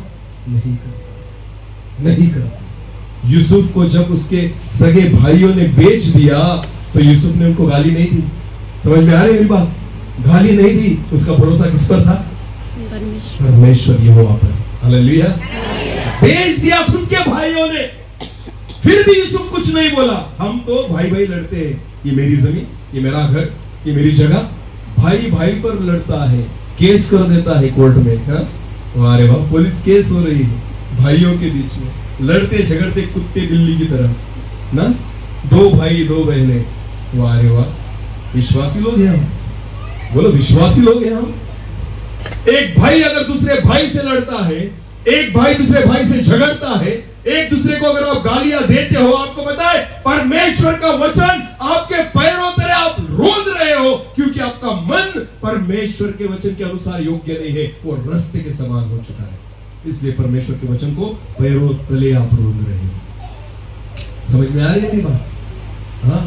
Speaker 1: नहीं करता। यूसुफ को जब उसके सगे भाइयों ने बेच दिया तो यूसुफ ने उनको गाली नहीं दी। समझ में आ रही है मेरी बात? गाली नहीं दी। उसका भरोसा किस पर था? परमेश्वर यहोवा पर। हालेलुया। बेच दिया खुद के भाइयों ने, फिर भी यूसुफ कुछ नहीं बोला। हम तो भाई भाई लड़ते हैं, ये मेरी जमीन, ये मेरा घर, ये मेरी जगह। भाई भाई पर लड़ता है, केस कर देता है कोर्ट में। अरे वाह, पुलिस केस हो रही है भाइयों के बीच में, लड़ते झगड़ते कुत्ते बिल्ली की तरह ना, दो भाई दो बहनें। वाह रे वाह, विश्वासी लोग हैं हम। बोलो, विश्वासी लोग हैं हम। एक भाई अगर दूसरे भाई से लड़ता है, एक भाई दूसरे भाई से झगड़ता है, एक दूसरे को अगर आप गालियां देते हो, आपको पता है परमेश्वर का वचन आपके पैरों तले आप रोंद रहे हो, क्योंकि आपका मन परमेश्वर के वचन के अनुसार योग्य नहीं है, वो रस्ते के समान हो चुका है। इसलिए परमेश्वर के वचन को पैरों तले आप रोंद रहे हो। समझ में आ रही है मेरी बात? हाँ,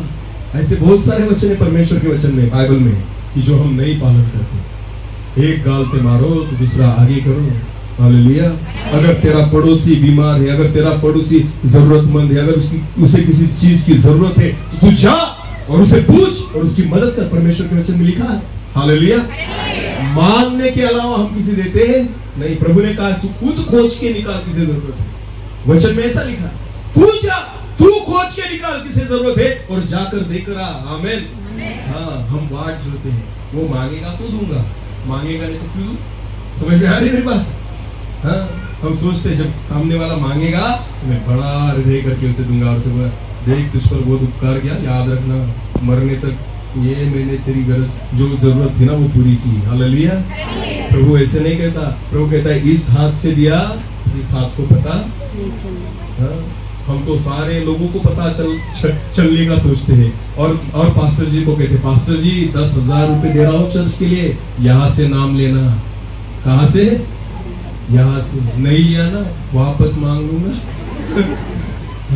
Speaker 1: ऐसे बहुत सारे वचन है परमेश्वर के वचन में, बाइबल में, कि जो हम नहीं पालन करते। एक गाल पे मारो तो दूसरा आगे करो। हालेलुया। अगर तेरा पड़ोसी बीमार है, अगर तेरा पड़ोसी जरूरतमंद है, अगर उसे किसी चीज की जरूरत है, तो तू जा और उसे पूछ और उसकी मदद कर। परमेश्वर के वचन में लिखा है। हालेलुया। मांगने के अलावा हम किसी देते हैं नहीं। प्रभु ने कहा तू खुद खोज के निकाल किसे जरूरत है। वचन में ऐसा लिखा है, तू जा, तू खोज के निकाल किसे जरूरत है और जाकर देकर आ। आमीन। हाँ, हम बाट जोते हैं, वो मांगेगा तो दूंगा, मांगेगा नहीं तो क्यों? समझ में आ रही है मेरी बात? हाँ, हम सोचते हैं जब सामने वाला मांगेगा तो मैं बड़ा हृदय करके उसे दूंगा और उसे बोला, देख तुझ पर बहुत उपकार किया, याद रखना मरने तक ये मैंने तेरी गरज जो जरूरत थी ना वो पूरी की। हालेलुया। प्रभु ऐसे नहीं कहता। प्रभु कहता है इस हाथ से दिया, इस हाथ को पता। हाँ, हम तो सारे लोगों को पता चलने का सोचते हैं और पास्टर जी को कहते, पास्टर जी 10,000 रुपए दे रहा हूँ चर्च के लिए, यहाँ से नाम लेना। कहाँ से? यहाँ से। नहीं लिया ना, वापस मांग लूंगा।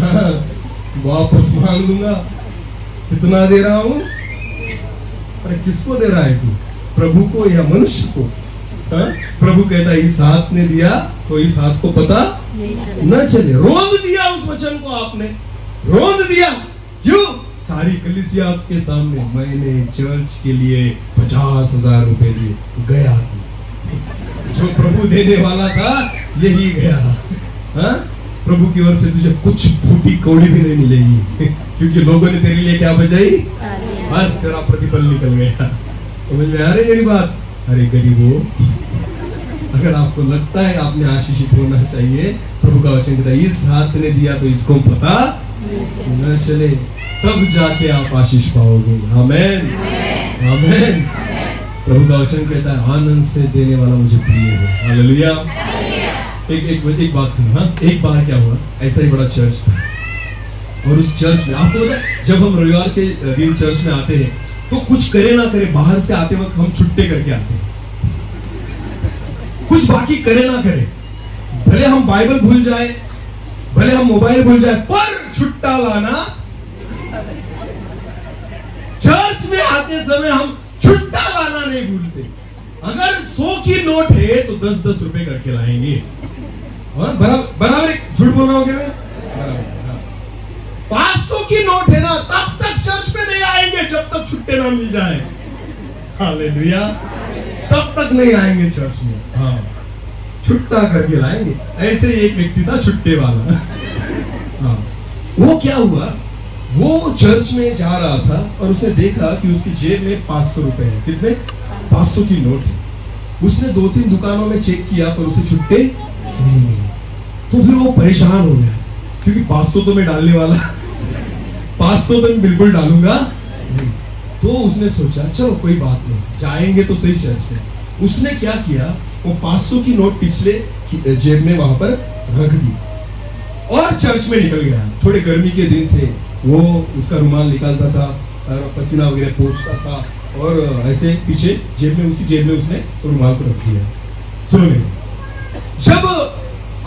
Speaker 1: हाँ, वापस मांग लूंगा। कितना दे रहा हूँ? अरे किसको दे रहा है तू? प्रभु को या मनुष्य को? हाँ? प्रभु कहता है इस हाथ ने दिया तो इस हाथ को पता न चले। रोंद दिया उस वचन को आपने, रोंद दिया। क्यों? सारी कलीसिया के सामने मैंने चर्च के लिए 50,000 रुपए दिए, गया था। जो प्रभु देने वाला था यही गया। हाँ? प्रभु की ओर से तुझे कुछ फूटी कौड़ी भी नहीं मिलेगी, क्योंकि लोगों ने तेरे लिए क्या बजाई? बस तेरा प्रतिफल निकल गया। समझ में आ रही है मेरी बात? अरे गरीबों, अगर आपको लगता है आपने आशीषित होना चाहिए, प्रभु का वचन कहता है इस हाथ ने दिया तो इसको पता न चले, तब जाके आप आशीष पाओगे। आमीन, आमीन। प्रभु का वचन कहता है आनंद से देने वाला मुझे प्रिय है। हालेलुया। एक बात सुनो। हाँ, एक बार क्या हुआ, ऐसा ही बड़ा चर्च था और उस चर्च में आपको पता है जब हम रविवार के दिन चर्च में आते हैं तो कुछ करे ना करे, बाहर से आते वक्त हम छुट्टे करके आते हैं। कुछ बाकी करे ना करे, भले हम बाइबल भूल जाए, भले हम मोबाइल भूल जाए, पर छुट्टा लाना। चर्च में आते समय हम छुट्टा लाना नहीं भूलते। अगर 100 की नोट है तो 10-10 रुपए करके लाएंगे। बराबर झूठ बोल रहा हूं क्या मैं? बराबर। 500 की नोट है ना, तब तक चर्च में नहीं आएंगे जब तक छुट्टे ना मिल जाए। हालेलुया। तब तक नहीं आएंगे चर्च में। हाँ, छुट्टा करके लाएंगे। ऐसे एक व्यक्ति था छुट्टे वाला। हाँ, वो क्या हुआ, वो चर्च में जा रहा था और उसने देखा कि उसकी जेब में 500 रुपए है। कितने? 500 की नोट है। उसने 2-3 दुकानों में चेक किया पर उसे छुट्टे नहीं मिले। तो फिर वो परेशान हो गया, क्योंकि 500 तो मैं डालने वाला, 500 तो मैं बिल्कुल डालूंगा नहीं। तो उसने सोचा चलो कोई बात नहीं, जाएंगे तो सही चर्च में। उसने क्या किया, वो 500 की नोट पिछले जेब में वहां पर रख दी और चर्च में निकल गया। थोड़े गर्मी के दिन थे, वो उसका रुमाल निकालता था और पसीना वगैरह पोंछता था और ऐसे पीछे जेब में, उसी जेब में उसने रुमाल को रख दिया। सुनो मेरे, जब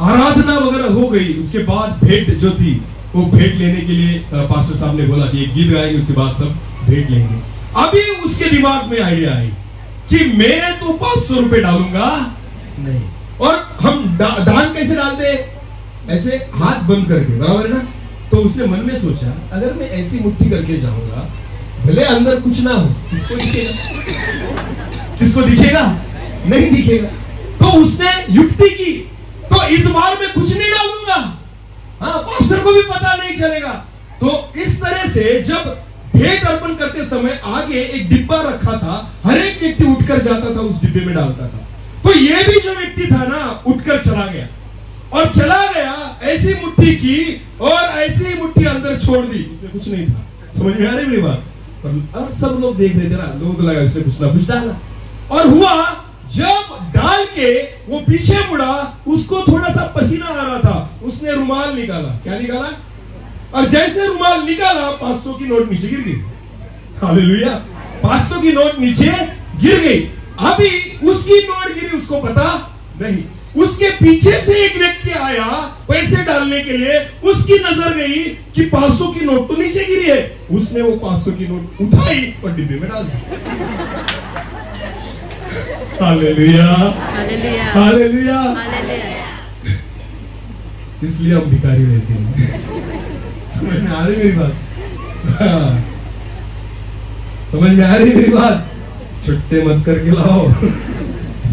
Speaker 1: आराधना वगैरह हो गई, उसके बाद भेंट जो थी वो भेंट लेने के लिए पास्टर साहब ने बोला कि एक गीत गाएंगे, उसके बाद सब भेंट लेंगे। अभी उसके दिमाग में आइडिया आई कि मैं तो 500 रुपए डालूंगा नहीं। और हम दान कैसे डालते हैं? ऐसे हाथ बंद करके, बराबर है ना? तो उसने मन में सोचा अगर मैं ऐसी मुट्ठी करके जाऊंगा, भले अंदर कुछ ना हो, किसको दिखेगा? किसको दिखेगा? नहीं दिखेगा। तो उसने युक्ति की, तो इस बार मैं कुछ नहीं डालूंगा, हाँ, पास्टर को भी पता नहीं चलेगा। तो इस तरह से जब भेंट अर्पण करते समय आगे एक डिब्बा रखा था, हर एक व्यक्ति उठकर जाता था, उस डिब्बे में डालता था। तो ये भी जो व्यक्ति था ना, उठकर चला गया और चला गया, ऐसी मुट्ठी की और ऐसी मुट्ठी अंदर छोड़ दी, उसमें कुछ नहीं था। समझ में आ रही मेरी बात? और सब लोग देख रहे थे ना, लोगों को लगा उसने कुछ ना कुछ डाला। और हुआ जब डाल के वो पीछे मुड़ा, उसको थोड़ा सा पसीना आ रहा था, उसने रुमाल निकाला। क्या निकाला? और जैसे रुमाल निकाला, 500 की नोट नीचे गिर गई। हालेलुया! 500 की नोट नीचे गिर गई। अभी उसकी नोट गिरी, उसको पता नहीं। उसके पीछे से एक व्यक्ति आया पैसे डालने के लिए, उसकी नजर गई कि 500 की नोट तो नीचे गिरी है। उसने वो 500 की नोट उठाई और डिब्बे में डाल दी। हालेलुया!
Speaker 2: हालेलुया!
Speaker 1: हालेलुया!
Speaker 2: हालेलुया!
Speaker 1: इसलिए हम भिखारी रहते हैं। समझ में आ रही मेरी बात? हाँ। समझ में आ रही मेरी बात? छुट्टे मत करके लाओ,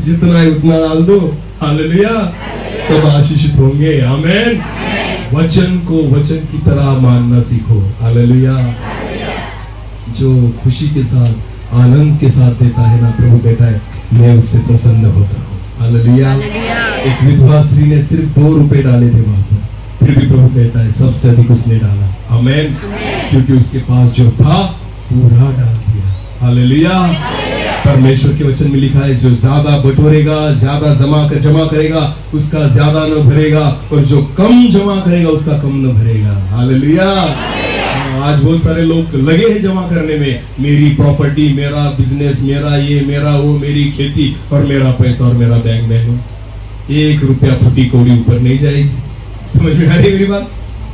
Speaker 1: जितना है उतना डाल दो। हालेलुया! तब आशीषित होंगे। आमीन। वचन को वचन की तरह मानना सीखो। हालेलुया! जो खुशी के साथ, आनंद के साथ देता है ना, प्रभु कहता है मैं उससे प्रसन्न होता हूँ। हालेलुया! एक विधवा स्त्री ने सिर्फ 2 रुपए डाले थे वहां पर, फिर भी प्रभु कहता है सबसे अधिक उसने डाला। आमीन। क्योंकि उसके पास जो था पूरा डाल दिया। हालेलुया! परमेश्वर के वचन में लिखा है जो ज्यादा बटोरेगा, ज्यादा जमा करेगा, उसका ज्यादा न भरेगा, और जो कम जमा करेगा उसका कम न भरेगा। हालेलुया! आज बहुत सारे लोग लगे हैं जमा करने में, मेरी प्रॉपर्टी, मेरा बिजनेस, मेरा ये, मेरा वो, मेरी खेती और मेरा पैसा और मेरा बैंक बैलेंस। 1 रुपया फुटी कौड़ी ऊपर नहीं जाएगी। समझ में आ रही मेरी बात?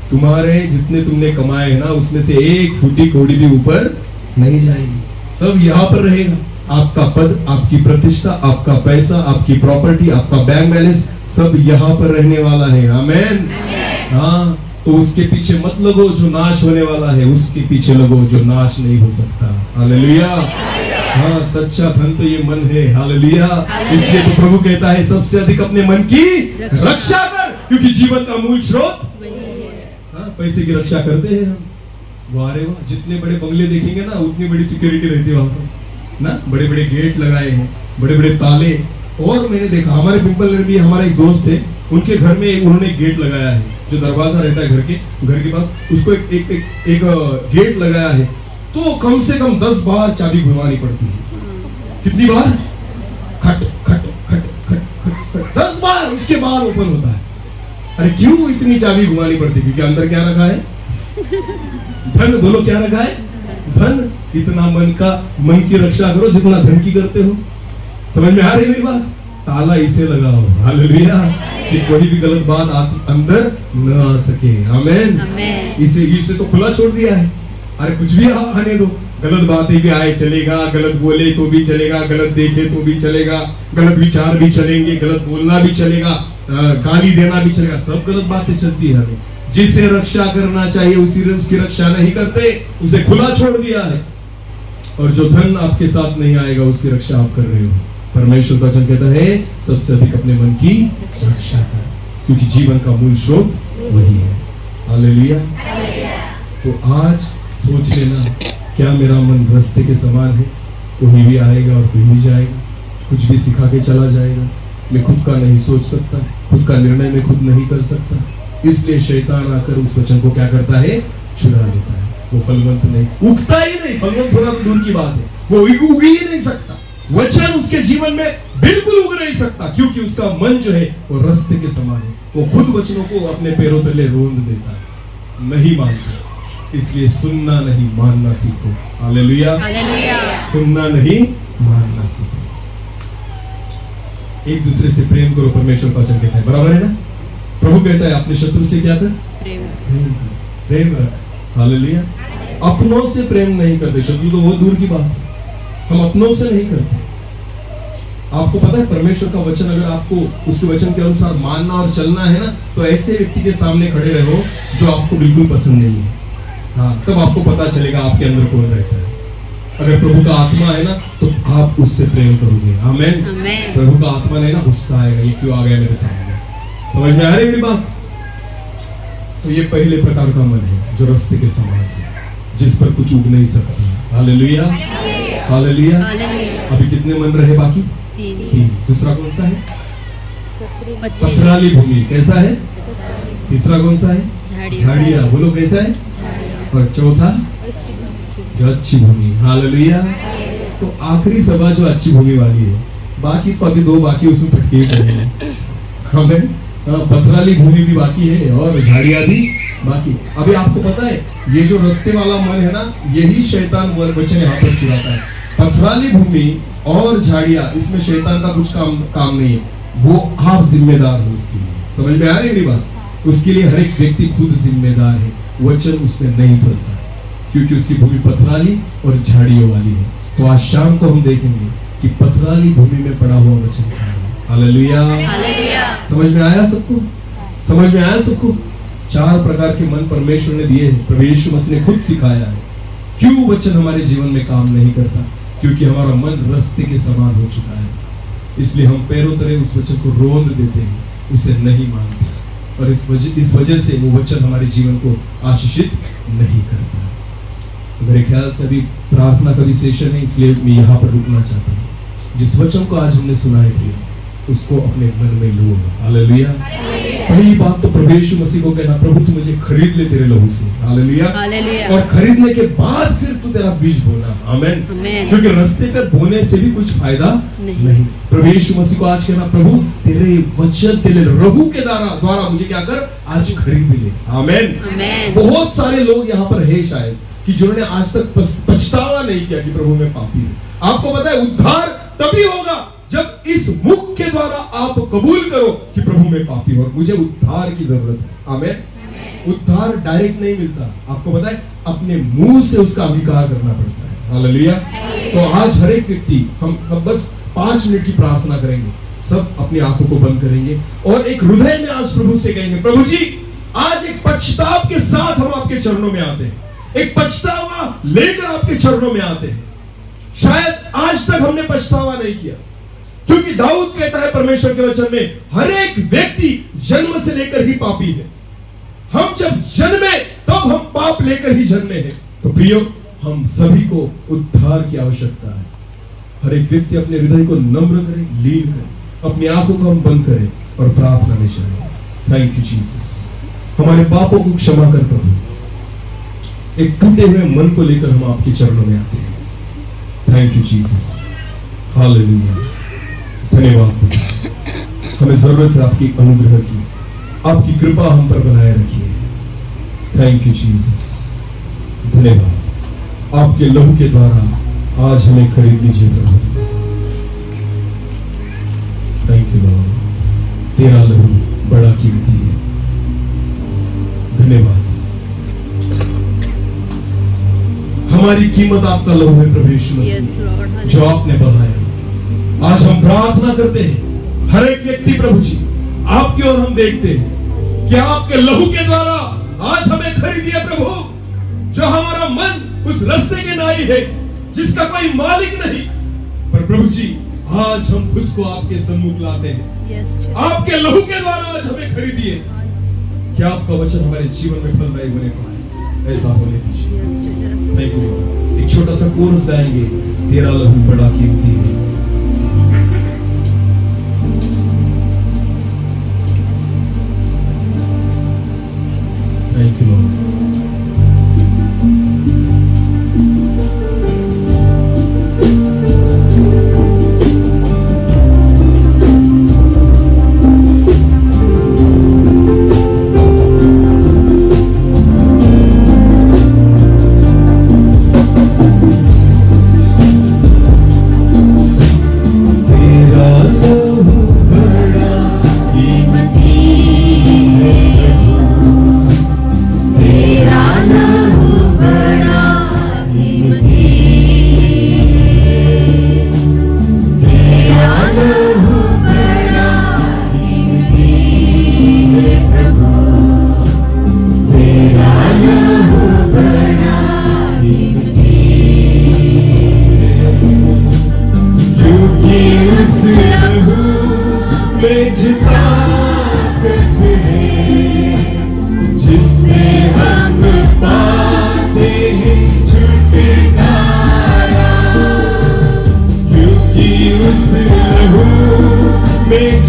Speaker 1: तुम्हारे जितने तुमने कमाए हैं ना, उसमें से 1 फुटी कौड़ी भी ऊपर नहीं जाएगी। सब यहाँ पर रहेगा। आपका पद, आपकी प्रतिष्ठा, आपका पैसा, आपकी प्रॉपर्टी, आपका बैंक बैलेंस, सब यहाँ पर रहने वाला है। आमीन। हाँ, तो उसके पीछे मत लगो जो नाश होने वाला है, उसके पीछे लगो जो नाश नहीं हो सकता। हालेलुया! हाँ, सच्चा धन तो ये मन है। हालेलुया! इसलिए तो प्रभु कहता है सबसे अधिक अपने मन की रक्षा कर, क्योंकि जीवन का मूल स्रोत हाँ, पैसे की रक्षा करते हैं हम। वाह रे वाह! जितने बड़े बंगले देखेंगे ना, उतनी बड़ी सिक्योरिटी रहती है वहां पर ना, बड़े बड़े गेट लगाए हैं, बड़े बड़े ताले। और मैंने देखा, हमारे पिंपल में भी हमारा एक दोस्त है, उनके घर में उन्होंने गेट लगाया है, जो दरवाजा रहता है घर के पास, उसको एक गेट लगाया है। तो कम से कम 10 बार चाबी घुमानी पड़ती है। कितनी बार? खट खट खट खट खट खट 10 बार, उसके बाद ओपन होता है। अरे क्यों इतनी चाबी घुमानी पड़ती? क्योंकि अंदर क्या रखा है? धन। बोलो क्या रखा है? धन। इतना मन की रक्षा करो जितना धन की करते हो। समझ में आ रही मेरी बात? ताला इसे लगाओ। हालेलुया! कि कोई भी गलत बात अंदर न आ सके। आमीन। इसे तो खुला छोड़ दिया है। अरे कुछ भी आने दो, गलत बातें भी आए चलेगा, गलत बोले तो भी चलेगा, गलत देखे तो भी चलेगा, गलत विचार भी चलेंगे, गलत बोलना भी चलेगा, गाली देना भी चलेगा, सब गलत बातें चलती है। जिसे रक्षा करना चाहिए उसकी रक्षा नहीं करते, उसे खुला छोड़ दिया है। और जो धन आपके साथ नहीं आएगा उसकी रक्षा आप कर रहे हो। परमेश्वर का वचन कहता है सबसे अधिक अपने मन की रक्षा कर, क्योंकि जीवन का मूल स्रोत वही है। हालेलुया! तो आज सोच लेना, क्या मेरा मन रास्ते के समान है? कोई भी आएगा और कोई भी जाएगा, कुछ भी सिखा के चला जाएगा। मैं खुद का नहीं सोच सकता, खुद का निर्णय मैं खुद नहीं कर सकता, इसलिए शैतान आकर उस वचन को क्या करता है? चुरा लेता है। वो फलवंत नहीं, उगता ही नहीं। फलवंत थोड़ा तो दूर की बात है, वो उग ही नहीं सकता। वचन उसके जीवन में बिल्कुल उग नहीं सकता, क्योंकि उसका मन जो है वो रास्ते के समान है। वो खुद वचनों को अपने पैरों तले रोंद देता है, नहीं मानता। इसलिए सुनना नहीं मानना सीखो। हालेलुया! सुनना नहीं मानना सीखो। एक दूसरे से प्रेम करो, परमेश्वर का वचन कहता है। बराबर है ना? प्रभु कहता है अपने शत्रु से क्या कर,
Speaker 2: प्रेम
Speaker 1: प्रेम रख। हालेलुया। अपनों से प्रेम नहीं करते, शत्रु तो बहुत दूर की बात है, हम अपनों से नहीं करते। आपको पता है परमेश्वर का वचन अगर आपको उसके वचन के अनुसार मानना और चलना है ना, तो ऐसे व्यक्ति के सामने खड़े रहो जो आपको बिल्कुल पसंद नहीं है। हाँ, तब आपको पता चलेगा आपके अंदर कौन रहता है। अगर प्रभु का आत्मा है ना तो आप उससे प्रेम करोगे। आमेन।
Speaker 2: आमेन।
Speaker 1: प्रभु का आत्मा नहीं ना, गुस्सा आएगा, ये क्यों आ गया मेरे सामने। समझ में आ रही मेरी बात? तो ये पहले प्रकार का मन है जो रास्ते के समान है, जिस पर कुछ उग नहीं सकता। Hallelujah, hallelujah. अभी कितने मन रहे बाकी? तीन। दूसरा कौन सा है? पथराली भूमि। कैसा है? तीसरा कौन सा है? झाड़िया। बोलो कैसा है? और चौथा जो अच्छी भूमि। हालेलुया। तो आखिरी सभा जो अच्छी भूमि वाली है, बाकी तो अभी दो बाकी उसमें फटके पड़े हैं। हमें पथराली भूमि भी बाकी है और झाड़िया भी बाकी। अभी आपको पता है ये जो रास्ते वाला मन है ना, यही शैतान वचन यहाँ पर चुराता है। पथराली भूमि और झाड़िया, इसमें शैतान का कुछ काम नहीं है, वो आप जिम्मेदार हो उसके लिए। समझ में आ रही मेरी बात? उसके लिए हर एक व्यक्ति खुद जिम्मेदार है। वचन उसमें नहीं फलता क्योंकि उसकी भूमि पथराली और झाड़ियों वाली है। तो आज शाम को हम देखेंगे कि पथराली भूमि में पड़ा हुआ वचन क्या है। Hallelujah, hallelujah. समझ में आया सबको? समझ में आया सबको? 4 प्रकार के मन परमेश्वर ने दिए हैं, प्रभु यीशु मसीह ने खुद सिखाया है। क्यों वचन हमारे जीवन में काम नहीं करता? क्योंकि हमारा मन रास्ते के समान हो चुका है। इसलिए हम पैरों तरह उस वचन को रोंद देते हैं, उसे नहीं मानते, और इस वजह से वो वचन हमारे जीवन को आशीषित नहीं करता। मेरे ख्याल से अभी प्रार्थना का भी सेशन है, इसलिए मैं यहाँ पर रुकना चाहता हूँ। जिस वचन को आज हमने सुना है उसको अपने मन में लो। हालेलुया। पहली बात तो प्रभु यीशु मसीह को कहना, प्रभु तू मुझे खरीद ले तेरे लहू से। हालेलुया। और खरीदने के बाद फिर तू तेरा बीज बोना। आमेन। क्योंकि रास्ते पर बोने से भी कुछ फायदा नहीं। प्रभु यीशु मसीह को आज कहना, प्रभु तेरे वचन तेरे लहू के द्वारा मुझे क्या कर, आज खरीद ले। आमेन। बहुत सारे लोग यहाँ पर है शायद कि जिन्होंने आज तक पछतावा नहीं किया कि प्रभु मैं पापी हूं। आपको पता है उद्धार तभी होगा जब इस मुख के द्वारा आप कबूल करो कि प्रभु मैं पापी हूं और मुझे उद्धार की जरूरत है। आमेन। उद्धार डायरेक्ट नहीं मिलता, आपको पता है अपने मुंह से उसका अंगीकार करना पड़ता है। हालेलुया। तो आज हर एक व्यक्ति हम बस 5 मिनट की प्रार्थना करेंगे, सब अपनी आंखों को बंद करेंगे और एक हृदय में आज प्रभु से कहेंगे, प्रभु जी आज एक पछताव के साथ हम आपके चरणों में आते हैं, एक पछतावा लेकर आपके चरणों में आते हैं। शायद आज तक हमने पछतावा नहीं किया, क्योंकि दाऊद कहता है परमेश्वर के वचन में, हर एक व्यक्ति जन्म से लेकर ही पापी है। हम जब जन्मे तब हम पाप लेकर ही जन्मे हैं। तो प्रियो, हम सभी को उद्धार की आवश्यकता है। हर एक व्यक्ति अपने हृदय को नम्र करे, लीन करे, अपनी आंखों को हम बंद करें और प्रार्थना में चले। Thank you Jesus. हमारे पापों को क्षमा कर प्रभु। एक टूटे हुए मन को लेकर हम आपके चरणों में आते हैं। Thank you Jesus. हालेलुया। धन्यवाद। हमें जरूरत है आपकी अनुग्रह की, आपकी कृपा हम पर बनाए रखिए। Thank you Jesus. धन्यवाद। आपके लहू के द्वारा आज हमें खरीद लीजिए प्रभु। Thank you Lord. तेरा लहू बड़ा कीमती है। धन्यवाद। हमारी कीमत आपका लहू है प्रभु यीशु मसीह, जो आपने बढ़ाया। आज हम प्रार्थना करते हैं, हर एक व्यक्ति प्रभु जी आपकी ओर हम देखते हैं कि आपके लहू के द्वारा आज हमें खरीदिए प्रभु। जो हमारा मन उस रास्ते के नाई है जिसका कोई मालिक नहीं, पर प्रभु जी आज हम खुद को आपके सम्मुख लाते हैं। आपके लहू के द्वारा आज हमें खरीदिए कि आपका वचन हमारे जीवन में फलदायी होने पाए। ऐसा होने दीजिए। Thank you. एक छोटा सा कोरस गाएंगे, तेरा लहू बड़ा कीमती है। Thank you, Lord. तेरा लहू बड़ा कीमती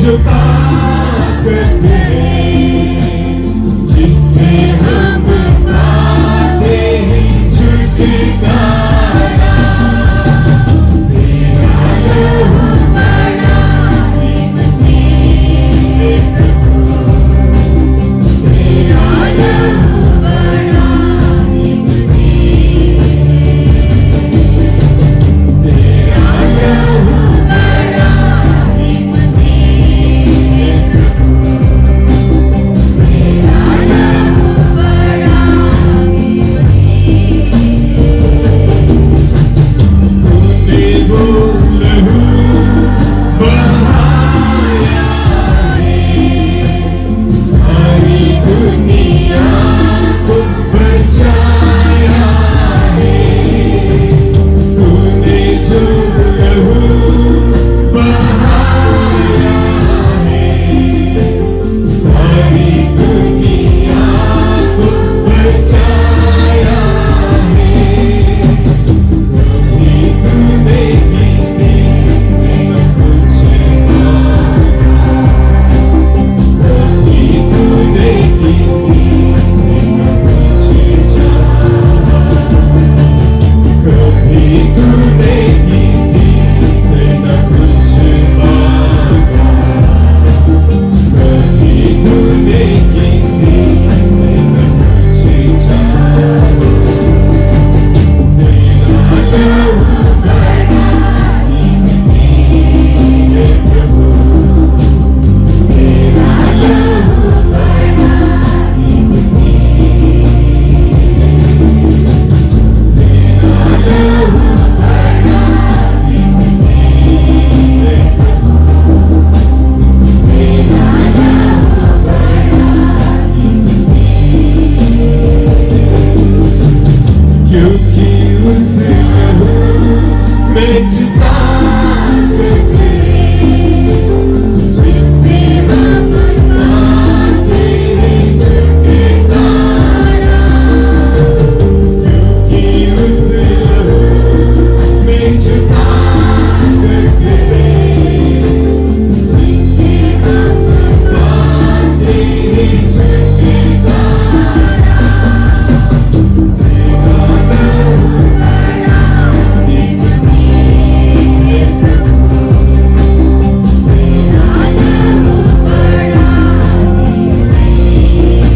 Speaker 1: जो ताकत है जिससे हम पाते हैं छुटकारा, तेरा लहू बड़ा कीमती है प्रभु, तेरा लहू बड़ा कीमती है, तेरा लहू बड़ा कीमती है प्रभु, तेरा लहू बड़ा कीमती है। तूने वो लहू बहाया है, सारी दुनिया को बचाया है, तूने जो लहू बहाया है, सारी दुनिया को बचाया है, कभी तूने किसी से न कुछ मांगा, कभी तूने किसी से न कुछ चाहा, कभी तूने किसी से न कुछ मांगा, कभी तूने किसी से न कुछ चाहा, तेरा लहू बड़ा कीमती है प्रभु, तेरा लहू बड़ा कीमती है, तेरा लहू बड़ा कीमती है प्रभु, तेरा लहू बड़ा कीमती है, क्योंकि उस लहू में जो ताकत है जिससे हम पाते हैं छुटकारा, क्योंकि उस लहू में जो ताकत है जिससे हम पाते हैं छुटकारा,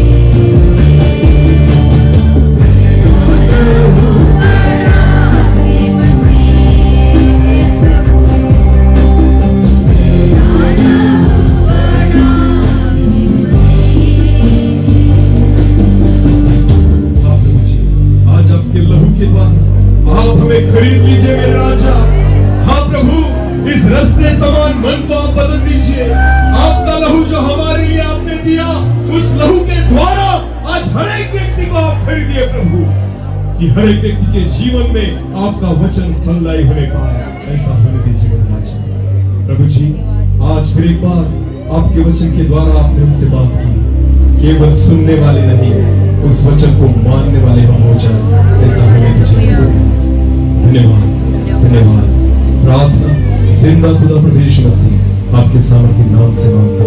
Speaker 1: तेरा लहू बड़ा कीमती है प्रभु, तेरा लहू बड़ा हाँ प्रभु जी, आज आपके लहू के द्वारा आप हमें खरीद लीजिए मेरे राजा। हाँ प्रभु, इस रस्ते समान मन को आप बदल दीजिए। आपका लहू जो हमारे लिए आपने दिया, उस लहू के द्वारा आज हर एक व्यक्ति को आप खरीदिए प्रभु, कि हर एक व्यक्ति के जीवन में आपका वचन फलदायी होने पाए। ऐसा होने दीजिए मेरे राजा। प्रभु जी, आज फिर एक बार आपके वचन के द्वारा आपने हमसे बात की, केवल सुनने वाले नहीं, उस वचन को मानने वाले हम हो जाए। ऐसा होने दीजिए प्रभु। धन्यवाद, धन्यवाद। प्रार्थना जिंदा खुदा प्रभु यीशु मसीह आपके सामर्थ्य नाम से मांगते हैं।